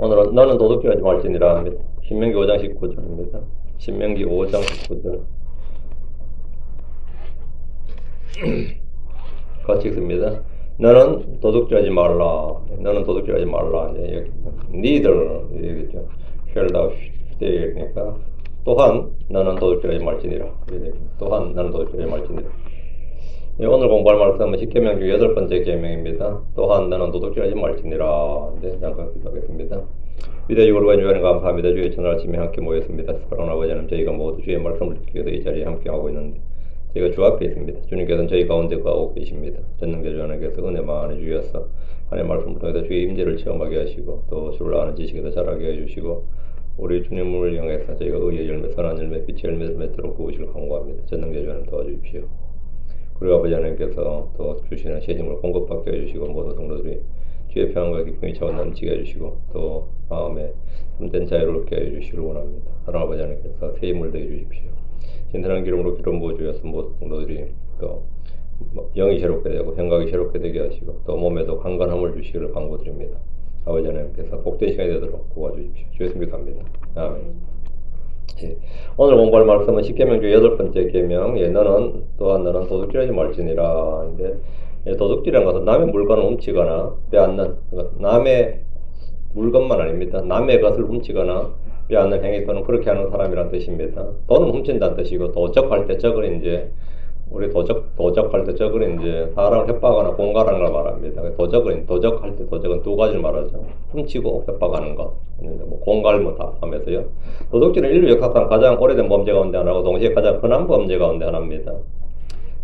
오늘은 너는 도둑질하지 말지니라 합니다. 신명기 5장 19절입니다. 신명기 5장 19절. 같이 읽습니다. 너는 도둑질하지 말라. 너는 도둑질하지 말라. 이제 여기 neither 이겠죠. shall thou steal. 그러니까 또한 너는 도둑질하지 말지니라. 또한 너는 도둑질하지 말지니라. 오늘 공부할 말씀은 십계명 중 8번째 계명입니다. 또한 너는 도둑질하지 말지니라. 네, 잠깐 기도하겠습니다. 위대하고 거룩한 주님 감사합니다. 주의 천을 아침에 함께 모였습니다. 사랑하는 아버지 하나님, 저희가 모두 주의 말씀을 듣기 위해서 이 자리에 함께하고 있는데 저희가 주 앞에 있습니다. 주님께서는 저희 가운데 거하고 계십니다. 전능자 주 하나님께서 은혜 많이 주셔서 하나님의 말씀을 통해서 주의 임재를 체험하게 하시고 또 주를 아는 지식에 더 자라게 해주시고 우리 주님을 향해서 저희가 의의 열매, 선한 열매, 빛의 열매를 맺도록 도우시길 간구합니다. 전능자 주 하나님 도와주십시오. 그리고 아버지 하나님께서 또 주시는 새 힘을 공급받게 해주시고 모든 성도들이 주의 평안과 기쁨이 차고 넘치게 해주시고 또 마음에 참된 자유를 얻게 해주시길 원합니다. 하나님 아버지 하나님께서 새 힘을 더해 주십시오. 신선한 기름으로 기름 부어주셔서 모든 성도들이 또 영이 새롭게 되고 생각이 새롭게 되게 하시고 또 몸에도 강건함을 주시기를 간구드립니다. 아버지 하나님께서 복된 시간이 되도록 도와주십시오. 주의 이름으로 기도합니다. 아멘. 예. 오늘 공부할 말씀은 십계명 중 8번째 계명. 너는 또한 너는 도둑질하지 말지니라. 근데 도둑질이라는 것은 남의 물건을 훔치거나 빼앗는, 남의 물건만 아닙니다. 남의 것을 훔치거나 빼앗는 행위 또는 그렇게 하는 사람이란 뜻입니다. 돈은 훔친다는 뜻이고 도적할 때 적은 이제 우리 도적할 때 적은 이제 사람을 협박하거나 공갈하는 걸 말합니다. 도적할 때 도적은 두 가지를 말하죠. 훔치고 협박하는 것. 뭐 공갈 뭐 다 하면서요. 도둑질은 인류 역사상 가장 오래된 범죄 가운데 하나고 동시에 가장 흔한 범죄 가운데 하나입니다.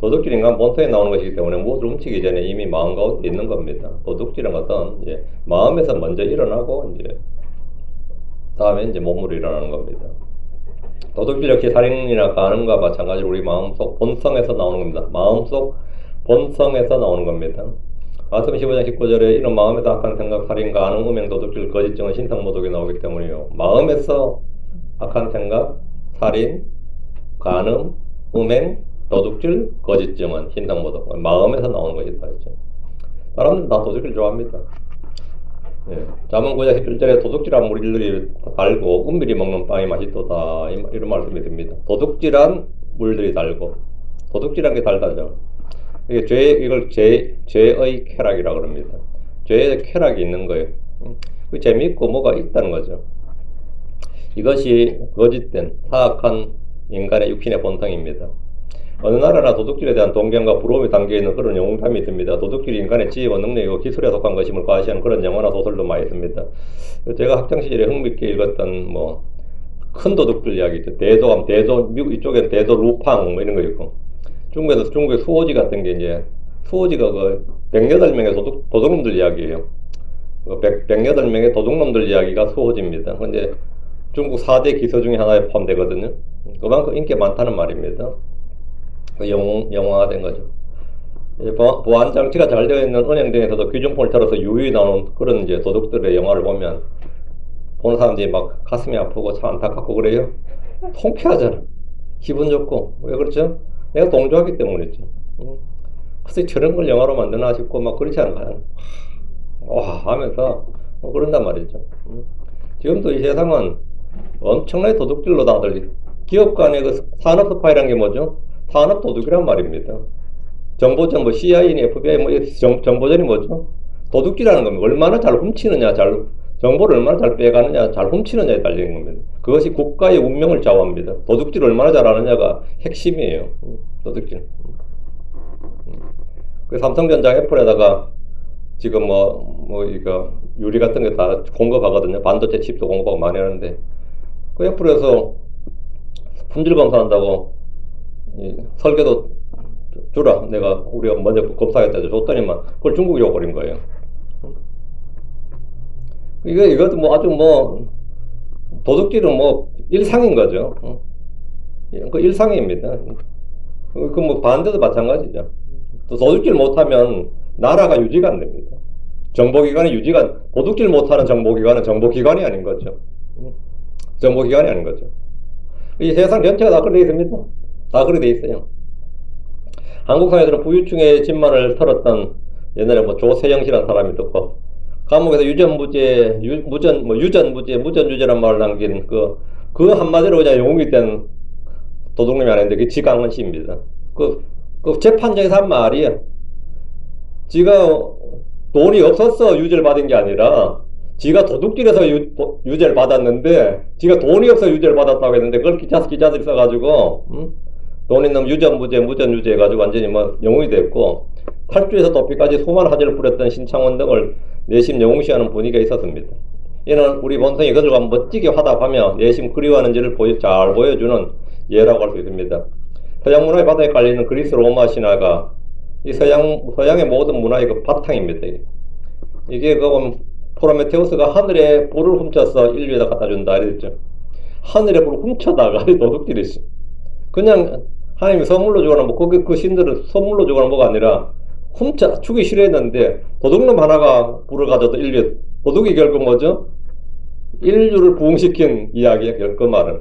도둑질은 인간 본토에 나오는 것이기 때문에 무엇을 훔치기 전에 이미 마음 가운데 있는 겁니다. 도둑질은 것은 이제 마음에서 먼저 일어나고 이제 다음에 이제 몸으로 일어나는 겁니다. 도둑질 역시 살인이나 간음과 마찬가지로 우리 마음속 본성에서 나오는 겁니다. 마음속 본성에서 나오는 겁니다. 마태복음 15장 19절에 이런 마음에서 악한 생각, 살인, 간음, 음행, 도둑질, 거짓증은 신통모독이 나오기 때문이요. 마음에서 악한 생각, 살인, 간음, 음행, 도둑질, 거짓증은 신통모독. 마음에서 나오는 것이다. 사람들은 다 도둑질 좋아합니다. 예. 잠언 9장 11절에 도둑질한 물들이 달고 은밀히 먹는 빵이 맛있도다 이런 말씀이 듭니다. 도둑질한 물들이 달고 도둑질한 게 달다죠. 이걸 죄의 쾌락이라고 합니다. 죄의 쾌락이 있는 거예요. 재미있고 뭐가 있다는 거죠. 이것이 거짓된 사악한 인간의 육신의 본성입니다. 어느 나라나 도둑질에 대한 동경과 부러움이 담겨있는 그런 영웅담이 있습니다. 도둑질이 인간의 지혜와 능력이고 기술에 속한 것임을 과시하는 그런 영화나 소설도 많이 있습니다. 제가 학창시절에 흥미있게 읽었던 큰 도둑들 이야기 있죠. 미국 이쪽엔 대도 루팡 이런 거 있고 중국에서 중국의 수호지 같은 게 이제 수호지가 108명의 도둑놈들 이야기예요. 108명의 도둑놈들 이야기가 수호지입니다. 근데 중국 4대 기서 중에 하나에 포함되거든요. 그만큼 인기 많다는 말입니다. 영화화된 거죠. 보안 장치가 잘 되어 있는 은행 등에서도 귀중품을 털어서 유유히 나오는 그런 이제 도둑들의 영화를 보면 보는 사람들이 막 가슴이 아프고 참 안타깝고 그래요. 통쾌하잖아. 기분 좋고. 왜 그렇죠? 내가 동조하기 때문이죠. 글쎄 저런 걸 영화로 만드나 싶고 막 그렇지 않아요. 와 하면서 그런단 말이죠. 지금도 이 세상은 엄청나게 도둑질로 다들 기업 간의 그 산업 스파이라는 게 뭐죠? 산업 도둑이란 말입니다. 정보전 CIA나 FBI 정보전이 뭐죠? 도둑질하는 겁니다. 얼마나 잘 훔치느냐, 정보를 얼마나 잘 빼가느냐, 잘 훔치느냐에 달린 겁니다. 그것이 국가의 운명을 좌우합니다. 도둑질을 얼마나 잘하느냐가 핵심이에요. 도둑질. 그 삼성전자 애플에다가 지금 이거 유리 같은 게 다 공급하거든요. 반도체 칩도 공급하고 많이 하는데 그 애플에서 품질 검사한다고 설계도 주라. 우리가 먼저 검사하겠다 해서 줬더니만 그걸 중국이 줘버린 거예요. 이것도 아주 도둑질은 일상인 거죠. 그 일상입니다. 반대도 마찬가지죠. 또 도둑질 못하면 나라가 유지가 안 됩니다. 도둑질 못하는 정보기관은 정보기관이 아닌 거죠. 정보기관이 아닌 거죠. 이 세상 전체가 다 그렇게 돼 있습니다. 다 그렇게 돼 있어요. 한국 사회들은 부유층의 집만을 털었던 옛날에 조세영 씨라는 사람이 있고 감옥에서 유전무죄, 유전무죄, 무전유죄란 말을 남긴 그 한마디로 그냥 용이 된 도둑놈이 하나 있는데, 그 지강원 씨입니다. 그 재판장에서 한 말이에요. 지가 돈이 없어서 유죄를 받은 게 아니라, 지가 도둑질해서 유죄를 받았는데, 지가 돈이 없어서 유죄를 받았다고 했는데, 그걸 기자들이 써가지고, 돈 있는 유전무죄, 무전유죄 해가지고 완전히 뭐 영웅이 됐고, 탈주해서 도피까지 수많은 화제를 부렸던 신창원 등을 내심 영웅시하는 분위기가 있었습니다. 이는 우리 본성이 그들과 멋지게 화답하며 내심 그리워하는지를 잘 보여주는 예라고 할 수 있습니다. 서양 문화의 바다에 깔리는 그리스 로마 신화가 이 서양의 모든 문화의 그 바탕입니다. 이게 프로메테우스가 하늘에 불을 훔쳐서 인류에다 갖다 준다 이랬죠. 하늘에 불을 훔쳐다가 도둑질이지. 그냥 하나님이 선물로 주거나 그 신들은 선물로 주거나 뭐가 아니라 훔쳐 주기 싫어했는데, 도둑놈 하나가 불을 가져도 도둑이 결국 뭐죠? 인류를 부흥시킨 이야기예요. 그 말은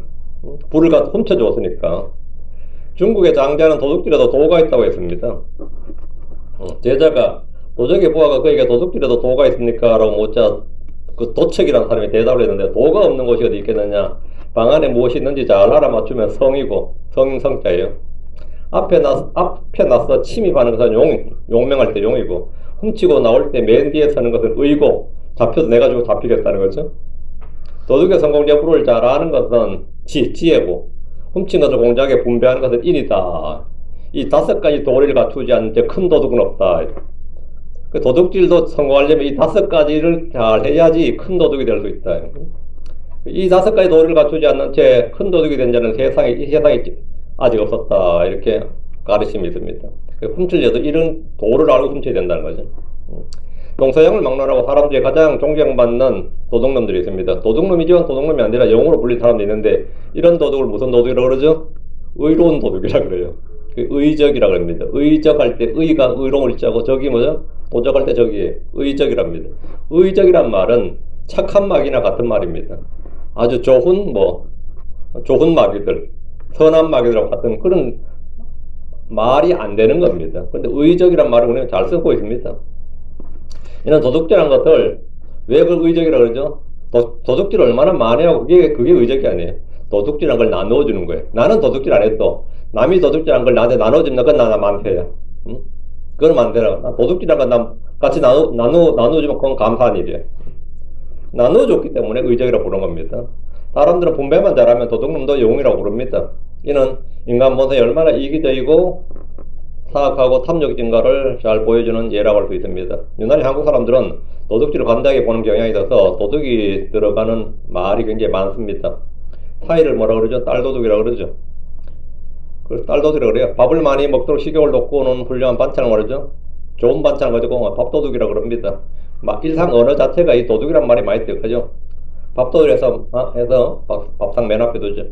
불을 훔쳐줬으니까. 중국의 장자는 도둑질에도 도가 있다고 했습니다. 제자가 도적의 부하가 그에게 도둑질에도 도가 있습니까? 라고 묻자 그 도척이라는 사람이 대답을 했는데, 도가 없는 곳이 어디 있겠느냐? 방 안에 무엇이 있는지 잘 알아맞추면 성이고, 성자예요. 앞에 나서 침입하는 것은 용맹할 때 용이고, 훔치고 나올 때 맨 뒤에 서는 것은 의고, 잡혀도 내가 주고 잡히겠다는 거죠. 도둑의 성공 여부를 잘 아는 것은 지혜고, 훔친 것을 공정하게 분배하는 것은 인이다. 이 5가지 도리를 갖추지 않는 채 큰 도둑은 없다. 그 도둑질도 성공하려면 이 5가지를 잘 해야지 큰 도둑이 될 수 있다. 이 5가지 도리를 갖추지 않는 채 큰 도둑이 된 자는 이 세상에 아직 없었다. 이렇게 가르침이 있습니다. 훔치려도 이런 도를 알고 훔쳐야 된다는 거죠. 동서양을 막론하고 사람들이 가장 존경받는 도둑놈들이 있습니다. 도둑놈이지만 도둑놈이 아니라 영어로 불린 사람도 있는데, 이런 도둑을 무슨 도둑이라고 그러죠? 의로운 도둑이라고 그래요. 의적이라고 합니다. 의적할 때 의가 의로울 자고, 적이 뭐죠? 도적할 때 적이 의적이랍니다. 의적이란 말은 착한 마귀나 같은 말입니다. 아주 좋은 마귀들, 선한 마귀들하고 같은 그런 말이 안 되는 겁니다. 근데 의적이란 말은 그냥 잘 쓰고 있습니다. 이런 도둑질한 것을 왜 그걸 의적이라고 그러죠? 도둑질 얼마나 많이 하고, 그게 의적이 아니에요. 도둑질한 걸 나누어주는 거예요. 나는 도둑질 안 했어. 남이 도둑질한 걸 나한테 나눠주면 그건 나 만세야. 응? 그건 안 되라. 도둑질한 건 같이 나눠주면 그건 감사한 일이에요. 나눠줬기 때문에 의적이라고 부르는 겁니다. 사람들은 분배만 잘하면 도둑놈도 영웅이라고 부릅니다. 이는 인간 본성이 얼마나 이기적이고 사악하고 탐욕진가를 잘 보여주는 예라고 할 수 있습니다. 유난히 한국 사람들은 도둑질을 관대하게 보는 경향이 있어서 도둑이 들어가는 말이 굉장히 많습니다. 타이를 뭐라 그러죠? 딸도둑이라고 그러죠. 그래서 딸도둑이라고 그래요. 밥을 많이 먹도록 식욕을 돋구는 훌륭한 반찬을 말이죠. 좋은 반찬을 가지고 밥도둑이라고 그럽니다. 일상 언어 자체가 이 도둑이란 말이 많이 뜨죠. 밥도둑에서 밥상 맨 앞에 두죠.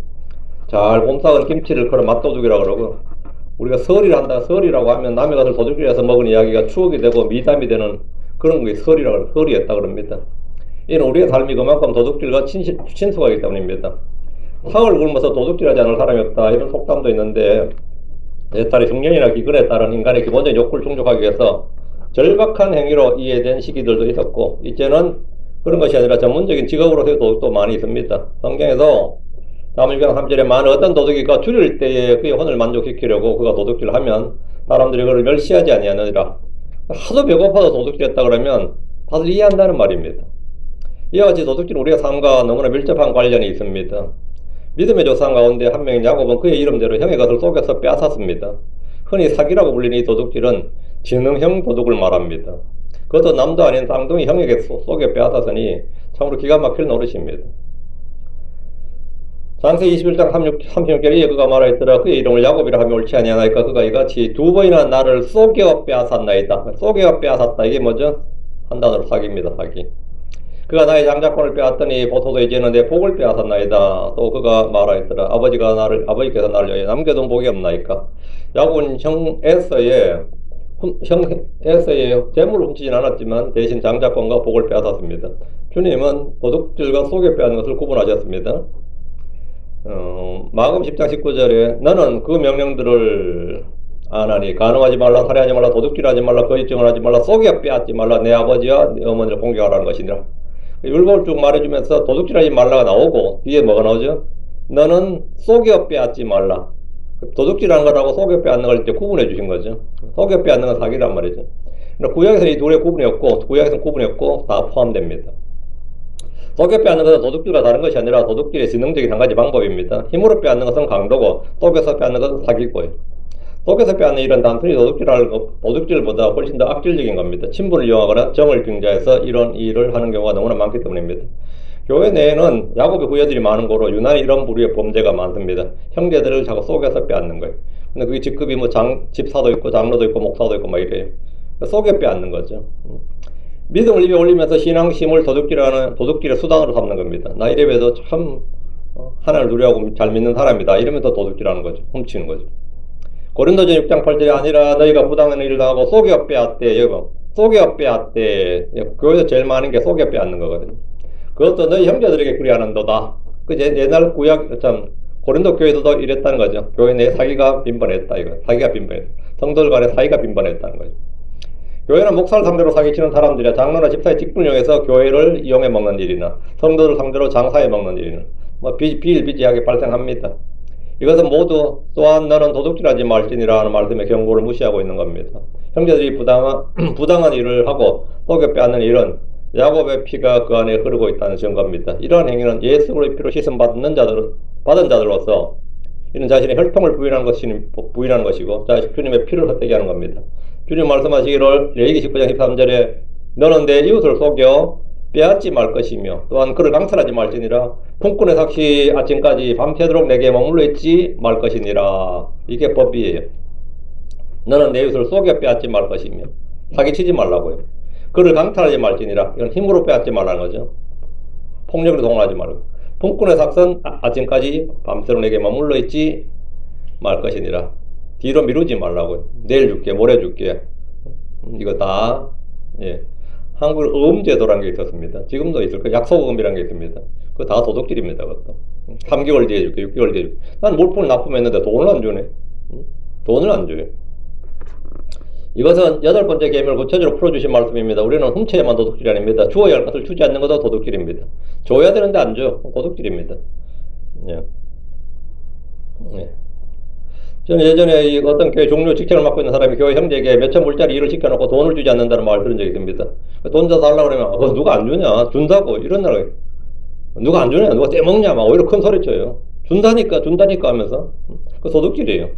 잘 봄삭은 김치를 그런 맛도둑이라고 그러고, 우리가 설이라고 하면 남의 것을 도둑질해서 먹은 이야기가 추억이 되고 미담이 되는 그런 게 설이었다 그럽니다. 이는 우리의 삶이 그만큼 도둑질과 친숙하기 때문입니다. 삭을 굶어서 도둑질하지 않을 사람이 없다, 이런 속담도 있는데, 내 딸의 흉년이나 기근에 따른 인간의 기본적인 욕구를 충족하기 위해서 절박한 행위로 이해된 시기들도 있었고, 이제는 그런 것이 아니라 전문적인 직업으로서의 도둑도 많이 있습니다. 성경에서 사무엘상 3절에 많은 어떤 도둑이 그 줄일 때에 그의 혼을 만족시키려고 그가 도둑질을 하면 사람들이 그를 멸시하지 아니하느니라. 하도 배고파서 도둑질했다 그러면 다들 이해한다는 말입니다. 이와 같이 도둑질은 우리의 삶과 너무나 밀접한 관련이 있습니다. 믿음의 조상 가운데 한 명인 야곱은 그의 이름대로 형의 것을 속여서 빼앗았습니다. 흔히 사기라고 불리는 이 도둑질은 지능형 도둑을 말합니다. 그것도 남도 아닌 쌍둥이 형에게 속여 빼앗았으니 참으로 기가 막힐 노릇입니다. 창세기 21장 36절에 이에 그가 말하였더라. 그의 이름을 야곱이라 하면 옳지 아니하나이까. 그가 이같이 2번이나 나를 속여 빼앗았나이다. 속여 빼앗았다, 이게 뭐죠? 한 단어로 사기입니다. 사기. 그가 나의 장자권을 빼앗더니 보소서 이제는 내 복을 빼앗았나이다. 또 그가 말하였더라. 아버지께서 나를 위하여 남겨둔 복이 없나이까. 야곱은 형 에서의 재물을 훔치진 않았지만 대신 장자권과 복을 빼앗았습니다. 주님은 도둑질과 속여 빼앗는 것을 구분하셨습니다. 마가음 10장 19절에 너는 그 명령들을 안 하니 간음하지 말라, 살해하지 말라, 도둑질하지 말라, 거짓증을 하지 말라, 속여 빼앗지 말라, 내 아버지와 내 어머니를 공경하라는 것이니라. 율법을 쭉 말해주면서 도둑질하지 말라가 나오고 뒤에 뭐가 나오죠? 너는 속여 빼앗지 말라. 도둑질하는 거라고 속여 빼앗는 걸 이제 구분해 주신 거죠. 속여 빼앗는 건 사기란 말이죠. 구약에서 이 둘의 구분이 없고, 구약에서는 구분이 없고 다 포함됩니다. 속여 빼앗는 것은 도둑질과 다른 것이 아니라 도둑질의 지능적인 한 가지 방법입니다. 힘으로 빼앗는 것은 강도고, 속여서 빼앗는 것은 사기고요. 속여서 빼앗는 일은 단순히 도둑질보다 훨씬 더 악질적인 겁니다. 친분을 이용하거나 정을 빙자해서 이런 일을 하는 경우가 너무나 많기 때문입니다. 교회 내에는 야곱의 후예들이 많은 거로 유난히 이런 부류의 범죄가 많습니다. 형제들을 자꾸 속여서 빼앗는 거예요. 근데 그게 직급이 뭐 집사도 있고 장로도 있고 목사도 있고 막 이래요. 속여 빼앗는 거죠. 믿음을 입에 올리면서 신앙심을 도둑질의 수단으로 삼는 겁니다. 나 이래봬도 참 하나님을 두려워하고 잘 믿는 사람이다. 이러면서 도둑질하는 거죠. 훔치는 거죠. 고린도전 6장 8절이 아니라 너희가 부당한 일을 당하고 속여 빼앗되, 여러분 속여 빼앗되, 교회에서 제일 많은 게 속여 빼앗는 거거든요. 그것도 너희 형제들에게 그리하는도다. 그 옛날 구약 참 고린도 교회도 이랬다는 거죠. 교회 내에 사기가 빈번했다. 이거 사기가 빈번했다. 성도들 간에 사기가 빈번했다는 거죠. 교회는 목사를 상대로 사기치는 사람들이야 장로나 집사의 직분을 이용해서 교회를 이용해 먹는 일이나 성도를 상대로 장사해 먹는 일이나 뭐 비일비재하게 발생합니다. 이것은 모두 또한 너는 도둑질하지 말지니라 하는 말씀의 경고를 무시하고 있는 겁니다. 형제들이 부당한 일을 하고 속여 빼앗는 일은 야곱의 피가 그 안에 흐르고 있다는 증거입니다. 이러한 행위는 예수 그리스도의 피로 씻음 받은 자들로서 이는 자신의 혈통을 부인하는 것이고 주님의 피를 헛되게 하는 겁니다. 주님 말씀하시기를 레위기 19장 13절에 너는 내 이웃을 속여 빼앗지 말 것이며 또한 그를 강탈하지 말지니라 품꾼의 삭시 아침까지 밤새도록 내게 머물러 있지 말 것이니라. 이게 법이에요. 너는 내 이웃을 속여 빼앗지 말 것이며 사기치지 말라고요. 그를 강탈하지 말지니라. 이건 힘으로 빼앗지 말라는 거죠. 폭력으로 동원하지 말고. 품꾼의 삭선 아침까지 밤새도록 내게 머물러 있지 말 것이니라. 뒤로 미루지 말라고요. 내일 줄게, 모레 줄게. 이거 다 한국에 어음제도라는 게 있었습니다. 지금도 있을 거예요. 약속어음이라는 게 있습니다. 그거 다 도둑질입니다. 그것도. 3개월 뒤에 줄게, 6개월 뒤에 줄게. 난 물품을 납품했는데 돈을 안 주네. 돈을 안 줘요. 이것은 8번째 계명을 구체적으로 풀어주신 말씀입니다. 우리는 훔쳐야만 도둑질이 아닙니다. 주어야 할 것을 주지 않는 것도 도둑질입니다. 줘야 되는데 안 줘. 도둑질입니다. 저는 예전에 어떤 교회 종료 직책을 맡고 있는 사람이 교회 형제에게 몇천 불짜리 일을 시켜놓고 돈을 주지 않는다는 말을 들은 적이 있습니다. 돈 더 달라고 그러면 누가 안 주냐? 준다고 이런다고. 누가 안 주냐? 누가 떼먹냐? 막 오히려 큰 소리 쳐요. 준다니까 하면서. 그 도둑질이에요.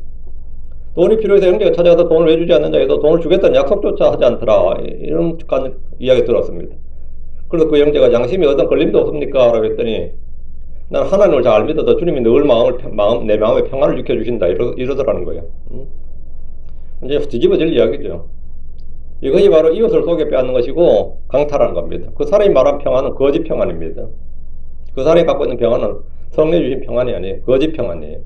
돈이 필요해서 형제가 찾아가서 돈을 왜 주지 않는다 해도 돈을 주겠다는 약속조차 하지 않더라. 이런 이야기 들었습니다. 그래서 그 형제가 양심이 어떤 걸림도 없습니까? 라고 했더니 난 하나님을 잘 믿어도 주님이 늘 내 마음에 평안을 지켜주신다. 이러더라는 거예요. 이제 뒤집어질 이야기죠. 이것이 바로 이웃을 속여 빼앗는 것이고 강탈하는 겁니다. 그 사람이 말한 평안은 거짓 평안입니다. 그 사람이 갖고 있는 평안은 성령 주신 평안이 아니에요. 거짓 평안이에요.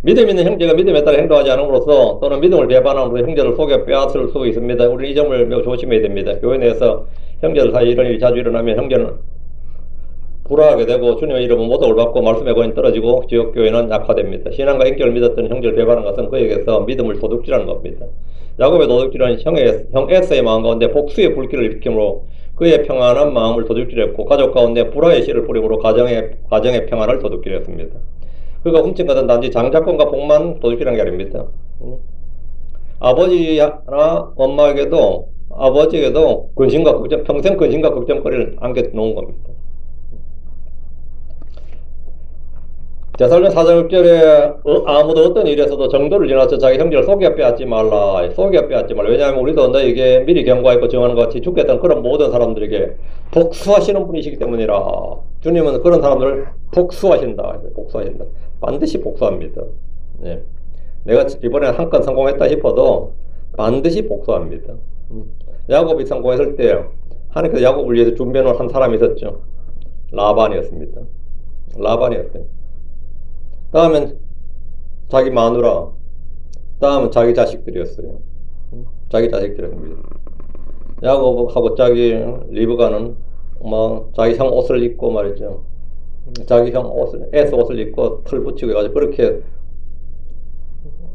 믿음 있는 형제가 믿음에 따라 행동하지 않음으로써 또는 믿음을 배반함으로써 형제를 속여 빼앗을 수 있습니다. 우리는 이 점을 매우 조심해야 됩니다. 교회 내에서 형제들 사이에 이런 일이 자주 일어나면 형제는 불화하게 되고 주님의 이름은 모독을 받고 말씀의 권위 떨어지고 지역교회는 약화됩니다. 신앙과 인격을 믿었던 형제를 배반하는 것은 그에게서 믿음을 도둑질하는 겁니다. 야곱의 도둑질은 형 에서의 마음 가운데 복수의 불길을 일으키므로 그의 평안한 마음을 도둑질했고 가족 가운데 불화의 씨를 뿌림으로 가정의 평안을 도둑질했습니다. 그가 훔친 것은 단지 장자권과 복만 도둑질한 게 아닙니다. 아버지나 엄마에게도 아버지에게도 평생 근심과 걱정거리를 안겨놓은 겁니다. 제사장 4장 6절에 아무도 어떤 일에서도 정도를 지나서 자기 형제를 속여 빼앗지 말라. 왜냐하면 우리도 너에게 미리 경고하고 정하는 것 같이 죽겠다는 그런 모든 사람들에게 복수하시는 분이시기 때문이라. 주님은 그런 사람들을 복수하신다. 반드시 복수합니다. 내가 이번에 한 건 성공했다 싶어도 반드시 복수합니다. 야곱이 성공했을 때 하나님께서 야곱을 위해서 준비해놓은 한 사람이 있었죠. 라반이었습니다. 다음엔 자기 마누라, 다음은 자기 자식들이었어요. 야곱하고 자기 리브가는 자기 형 옷을 입고 말이죠. 자기 형 에서 옷을 입고 털 붙이고 해가지고 그렇게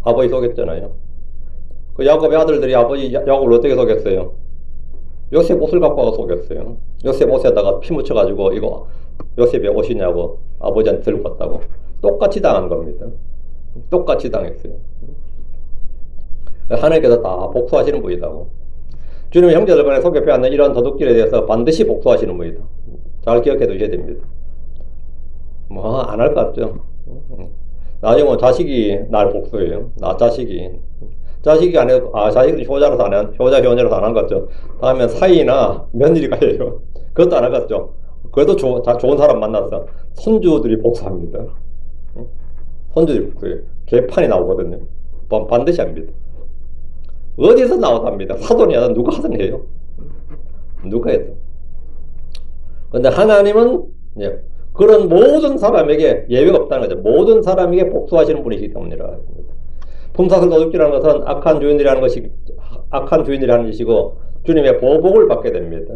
아버지 속였잖아요. 그 야곱의 아들들이 아버지 야곱을 어떻게 속였어요? 요셉 옷을 갖고 와서 속였어요. 요셉 옷에다가 피 묻혀가지고 이거 요셉의 옷이냐고 아버지한테 들고 갔다고. 똑같이 당한 겁니다. 똑같이 당했어요. 하나님께서 다 복수하시는 분이라고. 주님의 형제들 간에 속여 빼앗는 이런 도둑질에 대해서 반드시 복수하시는 분이다. 잘 기억해 두셔야 됩니다. 뭐 안 할 것 같죠. 나중에 자식이 날 복수해요. 나 자식이 안 해도 자식은 효자라서 안 한, 효자라서 안 한 것 같죠. 다음에 사이나 며느리가 해요. 그것도 안 할 것 같죠. 그래도 좋은 사람 만났어. 손주들이 복수합니다. 손주들이 복수해요. 개판이 나오거든요. 반드시 합니다. 어디서 나와도 합니다. 사돈이 하든 누가 하든 해요. 누가 해도. 근데 하나님은 그런 모든 사람에게 예외가 없다는 거죠. 모든 사람에게 복수하시는 분이시기 때문이라. 품삯을 도둑질하는 것은 악한 주인들이 하는 짓이고 주님의 보복을 받게 됩니다.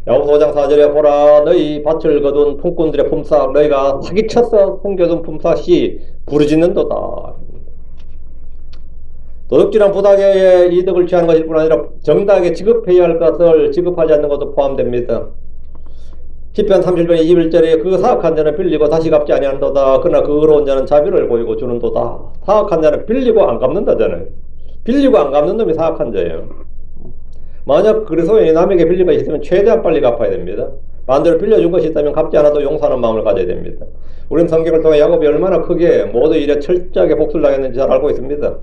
야고보서 5장 4절에 보라 너희 밭을 거둔 품꾼들의 품삯 너희가 사기쳐서 숨겨둔 품삯이 부르짖는도다. 도둑질한 부당의 이득을 취하는 것일 뿐 아니라 정당하게 지급해야 할 것을 지급하지 않는 것도 포함됩니다. 시편 31편 21절에 그 사악한 자는 빌리고 다시 갚지 아니하는도다. 그러나 그 의로운 자는 자비를 보이고 주는도다. 사악한 자는 빌리고 안 갚는다잖아요. 빌리고 안 갚는 놈이 사악한 자예요. 만약 그리스도인이 남에게 빌린 것이 있으면 최대한 빨리 갚아야 됩니다. 반대로 빌려준 것이 있다면 갚지 않아도 용서하는 마음을 가져야 됩니다. 우리는 성경을 통해 야곱이 얼마나 크게 모든 일에 철저하게 복수를 당했는지 잘 알고 있습니다.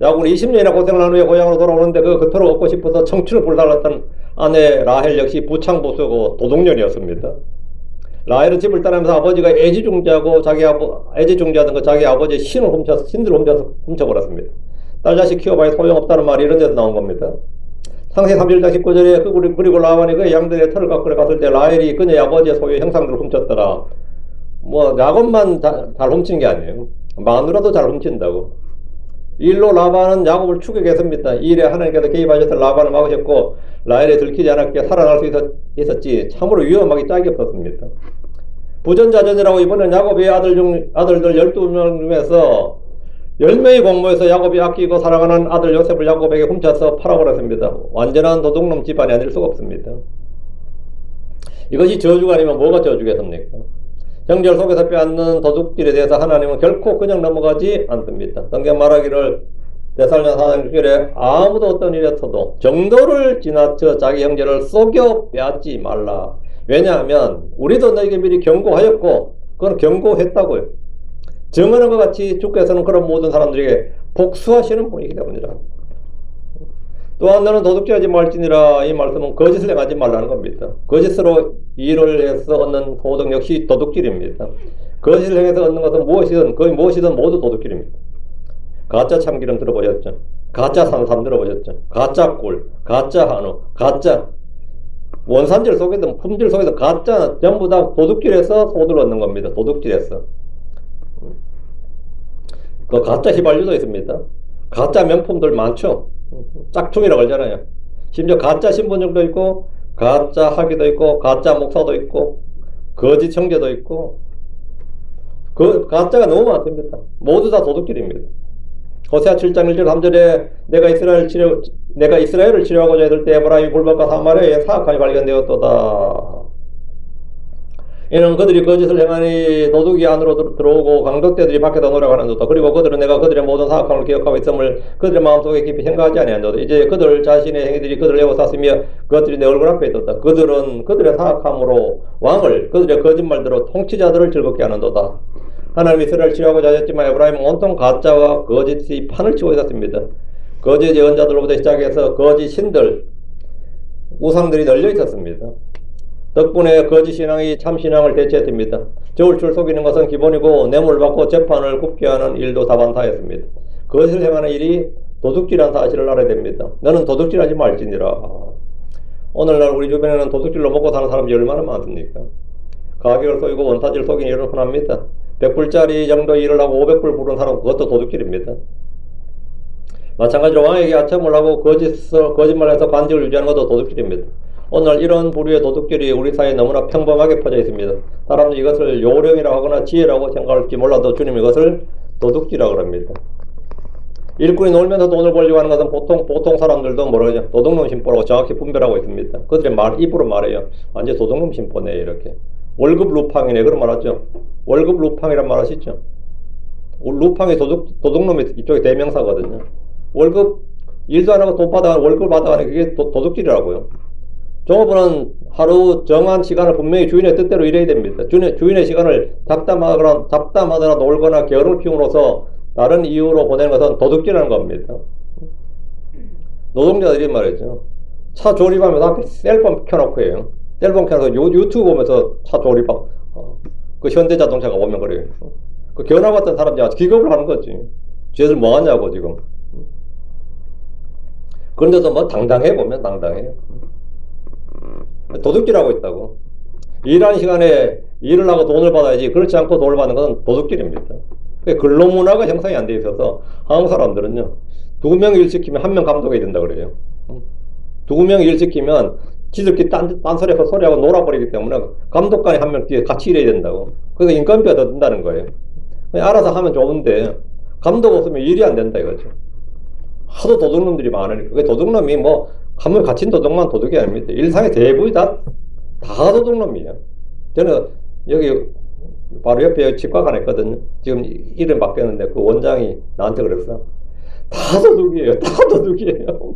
야곱은 20년이나 고생을 한 후에 고향으로 돌아오는데 그토록 얻고 싶어서 청춘을 불살랐던 아내 라헬 역시 부창보수고 도둑년이었습니다. 라헬은 집을 떠나면서 아버지가 애지중지하던 자기 아버지의 신들을 훔쳐버렸습니다. 딸 자식 키워봐야 소용없다는 말이 이런 데서 나온 겁니다. 창세기 31장 19절에 그리고 라반이 그의 양들의 털을 가꾸러 갔을 때 라헬이 그녀의 아버지의 소유의 형상들을 훔쳤더라. 뭐 야곱만 잘 훔친 게 아니에요. 마누라도 잘 훔친다고. 일로 라반은 야곱을 추격했습니다. 이 일에 하나님께서 개입하셔서 라반을 막으셨고 라헬이 들키지 않았기에 살아날 수 있었지 참으로 위험하기 짝이 없었습니다. 부전자전이라고 이번엔 야곱의 아들들 12명 중에서 10명이 공모해서 야곱이 아끼고 사랑하는 아들 요셉을 야곱에게 훔쳐서 팔아버렸습니다. 완전한 도둑놈 집안이 아닐 수가 없습니다. 이것이 저주가 아니면 뭐가 저주겠습니까? 형제를 속에서 빼앗는 도둑질에 대해서 하나님은 결코 그냥 넘어가지 않습니다. 성경 말하기를 데살로니가 4장 6절에 아무도 어떤 일에 서도 정도를 지나쳐 자기 형제를 속여 빼앗지 말라. 왜냐하면 우리도 너에게 미리 경고하였고 그건 경고했다고요. 정하는 것 같이 주께서는 그런 모든 사람들에게 복수하시는 분이기 때문이라. 또한 너는 도둑질하지 말지니라. 이 말씀은 거짓을 행하지 말라는 겁니다. 거짓으로 일을 해서 얻는 소득 역시 도둑질입니다. 거짓을 행해서 얻는 것은 무엇이든 거의 무엇이든 모두 도둑질입니다. 가짜 참기름 들어보셨죠? 가짜 산삼 들어보셨죠? 가짜 꿀, 가짜 한우, 가짜 원산지를 속이든 품질 속이든 가짜 전부 다 도둑질해서 소득을 얻는 겁니다. 도둑질해서. 그 가짜 휘발유도 있습니다. 가짜 명품들 많죠. 짝퉁이라고 하잖아요. 심지어 가짜 신분증도 있고 가짜 학위도 있고 가짜 목사도 있고 거짓 형제도 있고 그 가짜가 너무 많습니다. 모두 다 도둑질입니다. 호세아 7장 1절 3절에 내가 이스라엘을 치료하고자 했을 때 에브라임이 불법과 사마리아에 사악함이 발견되었도다. 이는 그들이 거짓을 행하니 도둑이 안으로 들어오고 강도떼들이 밖에서 노력하는도다. 그리고 그들은 내가 그들의 모든 사악함을 기억하고 있음을 그들의 마음속에 깊이 생각하지 아니한도다. 이제 그들 자신의 행위들이 그들을 에워쌌으며 그것들이 내 얼굴 앞에 있었다. 그들은 그들의 사악함으로 왕을 그들의 거짓말대로 통치자들을 즐겁게 하는도다. 하나님 이스라엘을 치료하고자 하셨지만 에브라임은 온통 가짜와 거짓이 판을 치고 있었습니다. 거짓 예언자들로부터 시작해서 거짓 신들, 우상들이 널려 있었습니다. 덕분에 거짓 신앙이 참 신앙을 대체했습니다. 저울줄 속이는 것은 기본이고 뇌물 받고 재판을 굽게 하는 일도 다반사였습니다. 거짓을 행하는 일이 도둑질한 사실을 알아야 됩니다. 너는 도둑질하지 말지니라. 오늘날 우리 주변에는 도둑질로 먹고 사는 사람들이 얼마나 많습니까? 가격을 속이고 원타지를 속이는 일은 흔합니다. 100불짜리 정도 일을 하고 500불 부른 사람 그것도 도둑질입니다. 마찬가지로 왕에게 아첨을 하고 거짓말해서 관직을 유지하는 것도 도둑질입니다. 오늘 이런 부류의 도둑질이 우리 사회에 너무나 평범하게 퍼져 있습니다. 사람들이 이것을 요령이라고 하거나 지혜라고 생각할지 몰라도 주님이 이것을 도둑질이라고 합니다. 일꾼이 놀면서 돈을 벌려고 하는 것은 보통 사람들도 뭐라죠? 도둑놈 심보라고 정확히 분별하고 있습니다. 그들의 입으로 말해요. 완전 도둑놈 심보네, 이렇게. 월급 루팡이네, 그런 말 하죠. 월급 루팡이란 말 하시죠? 루팡이 도둑놈이 이쪽에 대명사거든요. 월급, 일도 안 하고 돈 받아가는, 월급을 받아가는 그게 도둑질이라고요. 종업원은 하루 정한 시간을 분명히 주인의 뜻대로 일해야 됩니다. 주인의 시간을 잡담하거나 놀거나 게으름을 피움으로써 다른 이유로 보내는 것은 도둑질하는 겁니다. 노동자들이 말이죠. 차 조립하면서 앞에 셀폰 켜놓고 해요. 셀폰 켜놓고 유튜브 보면서 차 조립하고, 그 현대자동차가 오면 그래요. 그 견학 같은 사람들이 기겁을 하는 거지. 쟤들 뭐 하냐고, 지금. 그런데도 뭐 당당해 보면 당당해요. 도둑질하고 있다고. 일하는 시간에 일을 하고 돈을 받아야지, 그렇지 않고 돈을 받는 것은 도둑질입니다. 근로문화가 형성이 안 돼 있어서 한국 사람들은요, 2명 일 시키면 1명 감독해야 된다 그래요. 2명 일 시키면 지들끼리 딴소리하고 소리하고 놀아버리기 때문에 감독관이 1명 뒤에 같이 일해야 된다고. 그래서 인건비가 더 든다는 거예요. 그냥 알아서 하면 좋은데 감독 없으면 일이 안 된다 이거죠. 하도 도둑놈들이 많으니까. 그 도둑놈이 뭐 감을 갇힌 도둑만 도둑이 아닙니다. 일상의 대부분이 다 도둑놈이에요. 저는 여기 바로 옆에 치과가 하나 있거든요. 지금 이름 바뀌었는데 그 원장이 나한테 그랬어. 다 도둑이에요. 다 도둑이에요.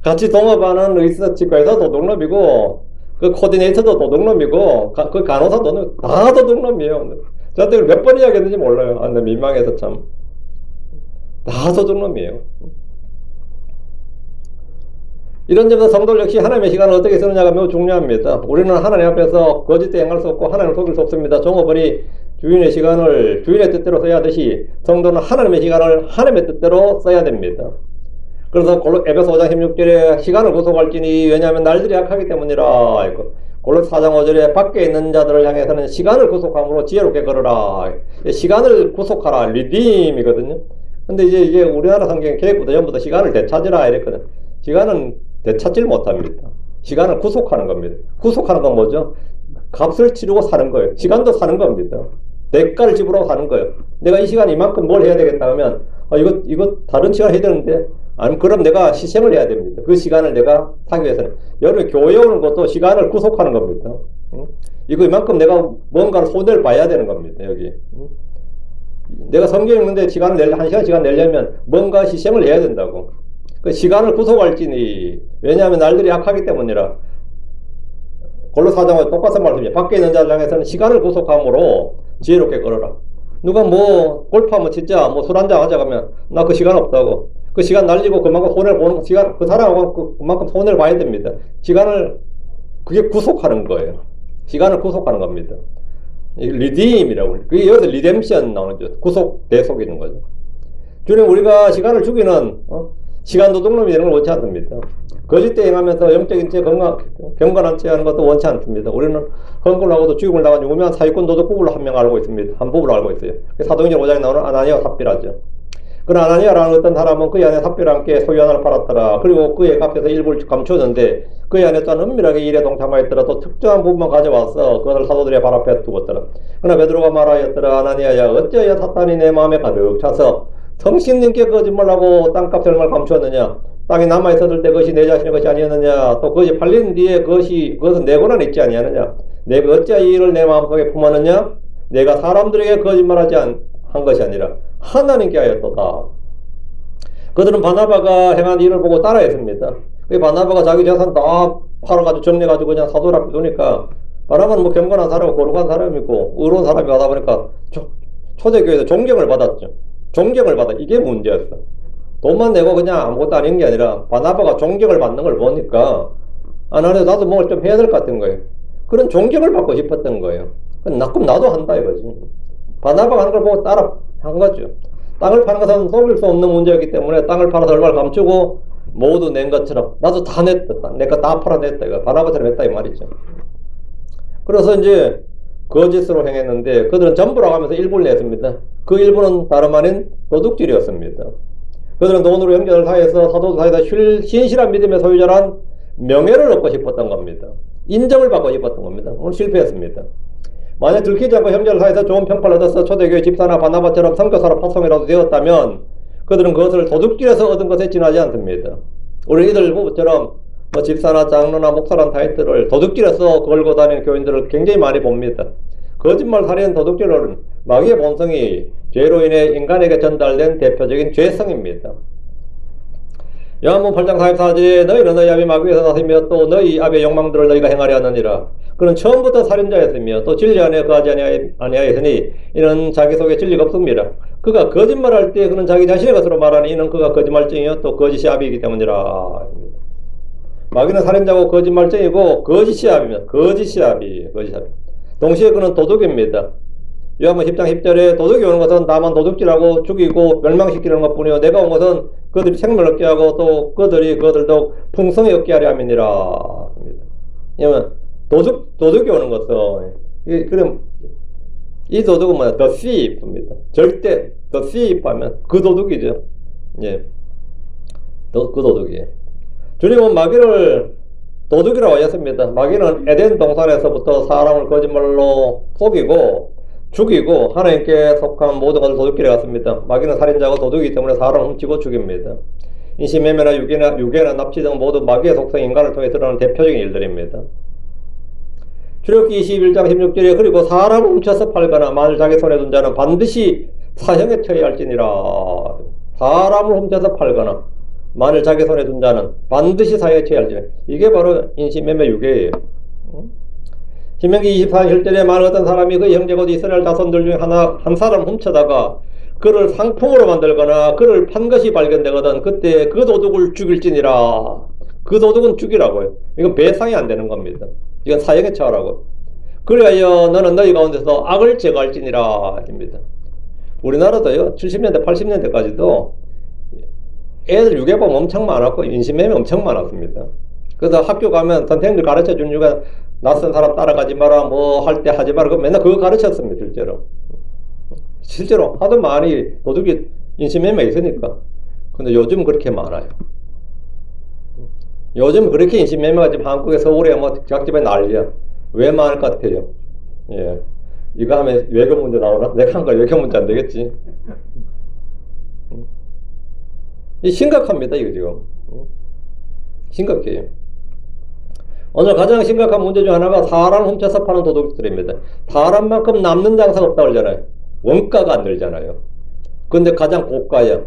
같이 동업하는 의사 치과에서 도둑놈이고, 그 코디네이터도 도둑놈이고, 그 간호사도 다 도둑놈이에요. 저한테 몇 번 이야기했는지 몰라요. 아, 나 민망해서 참. 다 도둑놈이에요. 이런 점에서 성도들 역시 하나님의 시간을 어떻게 쓰느냐가 매우 중요합니다. 우리는 하나님 앞에서 거짓 행할 수 없고 하나님을 속일 수 없습니다. 종업원이 주인의 시간을 주인의 뜻대로 써야 하듯이 성도는 하나님의 시간을 하나님의 뜻대로 써야 됩니다. 그래서 에베소 5장 16절에 시간을 구속할지니 왜냐하면 날들이 약하기 때문이라. 골로새 4장 5절에 밖에 있는 자들을 향해서는 시간을 구속함으로 지혜롭게 걸으라. 시간을 구속하라. 리딤이거든요. 근데 이제 우리나라 성경 계획부터 전부 다 시간을 되찾으라 이랬거든. 시간은 되찾질 못합니다. 시간을 구속하는 겁니다. 구속하는 건 뭐죠? 값을 치르고 사는 거예요. 시간도 사는 겁니다. 대가를 지불하고 사는 거예요. 내가 이 시간 이만큼 뭘 해야 되겠다 하면 이거 다른 시간 해야 되는데, 아니면 그럼 내가 희생을 해야 됩니다. 그 시간을 내가 사기 위해서는. 여러분 교회 오는 것도 시간을 구속하는 겁니다. 이거 이만큼 내가 뭔가를 손해를 봐야 되는 겁니다. 여기. 내가 성경 읽는데 한 시간 시간 내려면 뭔가 희생을 해야 된다고. 그 시간을 구속할지니 왜냐하면 날들이 약하기 때문이라. 골로새 4장과 똑같은 말씀이에요. 밖에 있는 자를 향해서는 시간을 구속함으로 지혜롭게 걸어라. 누가 뭐 골프 한번 치자, 뭐 술 한잔 하자 하면 나 그 시간 없다고. 그 시간 날리고 그만큼 손해를 보는 시간, 그 사람하고 그만큼 손해를 봐야 됩니다. 시간을 그게 구속하는 거예요. 시간을 구속하는 겁니다. 리딤이라고. 그게 여기서 리뎀션 나오는 거죠. 구속, 대속이는 거죠. 주님, 우리가 시간을 죽이는 시간 도둑놈이 되는 걸 원치 않습니다. 거짓대 행하면서 영적인 채 경건한 채 하는 것도 원치 않습니다. 우리는 헌금을 하고도 죽임을 당한 유명한 사기꾼 도둑 부부를 한 명 알고 있습니다. 한 부부를 알고 있어요. 사도행전 5장에 나오는 아나니아와 삽비라죠. 그 아나니아라는 어떤 사람은 그의 아내 삽비와 함께 소유 하나를 팔았더라. 그리고 그의 값에서 일부를 감추었는데 그의 아내 또한 은밀하게 일에 동참하였더라. 또 특정한 부분만 가져와서 그것을 사도들의 발 앞에 두었더라. 그러나 베드로가 말하였더라. 아나니아야, 어찌하여 사탄이 내 마음에 가득 차서 성신님께 거짓말하고 땅값을 얼마를 감추었느냐. 땅에 남아있었을 때 그것이 내 자신의 것이 아니었느냐. 또 그것이 팔린 뒤에 그것은 내 권한에 있지 아니하느냐. 내가 어찌하여 이 일을 내 마음속에 품었느냐. 내가 사람들에게 거짓말하지 한 것이 아니라 하나님께 하였도다. 그들은 바나바가 행한 일을 보고 따라했습니다. 그 바나바가 자기 재산 다 팔아가지고 정리해가지고 그냥 사도를 앞에 두니까, 바나바는 뭐 경건한 사람이고 거룩한 사람이고 의로운 사람이 가다 보니까 초대교회에서 존경을 받았죠. 존경을 받아. 이게 문제였어. 돈만 내고 그냥 아무것도 아닌 게 아니라 바나바가 존경을 받는 걸 보니까 나도 뭘 좀 해야 될 것 같은 거예요. 그런 존경을 받고 싶었던 거예요. 그럼 나도 한다 이거지. 바나바가 하는 걸 보고 따라 한 거죠. 땅을 파는 것은 속일 수 없는 문제였기 때문에 땅을 팔아서 얼마를 감추고 모두 낸 것처럼 나도 다 냈다. 내가 다 팔아냈다. 이거 바나바처럼 했다 이 말이죠. 그래서 이제 거짓으로 행했는데 그들은 전부라고 하면서 일부를 냈습니다. 그 일부는 다름 아닌 도둑질이었습니다. 그들은 돈으로 영전을 사해서 사도들 사이에서 신실한 믿음의 소유자란 명예를 얻고 싶었던 겁니다. 인정을 받고 싶었던 겁니다. 오늘 실패했습니다. 만약 들키지 않고 형제를 사이에서 좋은 평가를 얻어서 초대교회 집사나 바나바처럼 선교사로 파송이라도 되었다면 그들은 그것을 도둑질해서 얻은 것에 지나지 않습니다. 우리 이들 부부처럼 뭐 집사나 장로나 목사라는 타이틀을 도둑질해서 걸고 다니는 교인들을 굉장히 많이 봅니다. 거짓말, 살인, 도둑질은 마귀의 본성이 죄로 인해 인간에게 전달된 대표적인 죄성입니다. 요한복음 8장 44절에 너희는 너희 아비 마귀에서 나서며 또 너희 아비의 욕망들을 너희가 행하려 하느니라. 그는 처음부터 살인자였으며 또 진리 안에 거하지 아니하였으니 이는 자기 속에 진리가 없습니다. 그가 거짓말할 때 그는 자기 자신의 것으로 말하니 이는 그가 거짓말쟁이요 또 거짓이 아비이기 때문이라. 마귀는 살인자고 거짓말쟁이고 거짓이 아비입니다. 거짓이 아비. 동시에 그는 도둑입니다. 요한복음 10장 10절에 도둑이 오는 것은 다만 도둑질하고 죽이고 멸망시키는 것뿐이요 내가 온 것은 그들이 생명을 얻게 하고 또 그들도 풍성히 얻게 하려 함이니라. 왜냐면 도둑이 오는 것은 그럼 이 도둑은 뭐야? The thief입니다. 절대 the thief 하면 그 도둑이죠. 예, 그 도둑이에요. 주님은 마귀를 도둑이라고 하셨습니다. 마귀는 에덴 동산에서부터 사람을 거짓말로 속이고 죽이고 하나님께 속한 모든 것을 도둑질해 갔습니다. 마귀는 살인자고 도둑이기 때문에 사람을 훔치고 죽입니다. 인신매매나 유괴나 납치 등 모두 마귀의 속성 인간을 통해 드러나는 대표적인 일들입니다. 출애굽기 21장 16절에 그리고 사람을 훔쳐서 팔거나 만일 자기 손에 둔 자는 반드시 사형에 처해야 할지니라. 사람을 훔쳐서 팔거나 만일 자기 손에 둔 자는 반드시 사형에 처해야 할지니라. 이게 바로 인신매매 유괴예요. 신명기 24장 1절에 만일 어떤 사람이 그 형제 곧 이스라엘 자손들 중에 한 사람 훔쳐다가 그를 상품으로 만들거나 그를 판 것이 발견되거든 그때 그 도둑을 죽일지니라. 그 도둑은 죽이라고요. 이건 배상이 안 되는 겁니다. 이건 사형에 처하라고. 그리하여 너는 너희 가운데서 악을 제거할지니라 합니다. 우리나라도요 70년대 80년대까지도 애들 유괴범 엄청 많았고 인신매매 엄청 많았습니다. 그래서 학교 가면 선생님들 가르쳐 준 이유가 낯선 사람 따라가지 마라 뭐 할 때 하지 마라 맨날 그거 가르쳤습니다. 실제로 하도 많이 도둑이 인신매매 있으니까. 근데 요즘 그렇게 많아요. 요즘 그렇게 인신매매가 지금 한국에 서울에 뭐 각 집에 난리야. 왜 많을 것 같아요? 예, 이거 하면 외교 문제 나오나? 내가 한 거 외교 문제 안 되겠지? 이 심각합니다 이거 지금. 심각해요. 오늘 가장 심각한 문제 중 하나가 사람을 훔쳐서 파는 도둑들입니다. 사람만큼 남는 장사가 없다고 그러잖아요. 원가가 안 들잖아요. 근데 가장 고가야.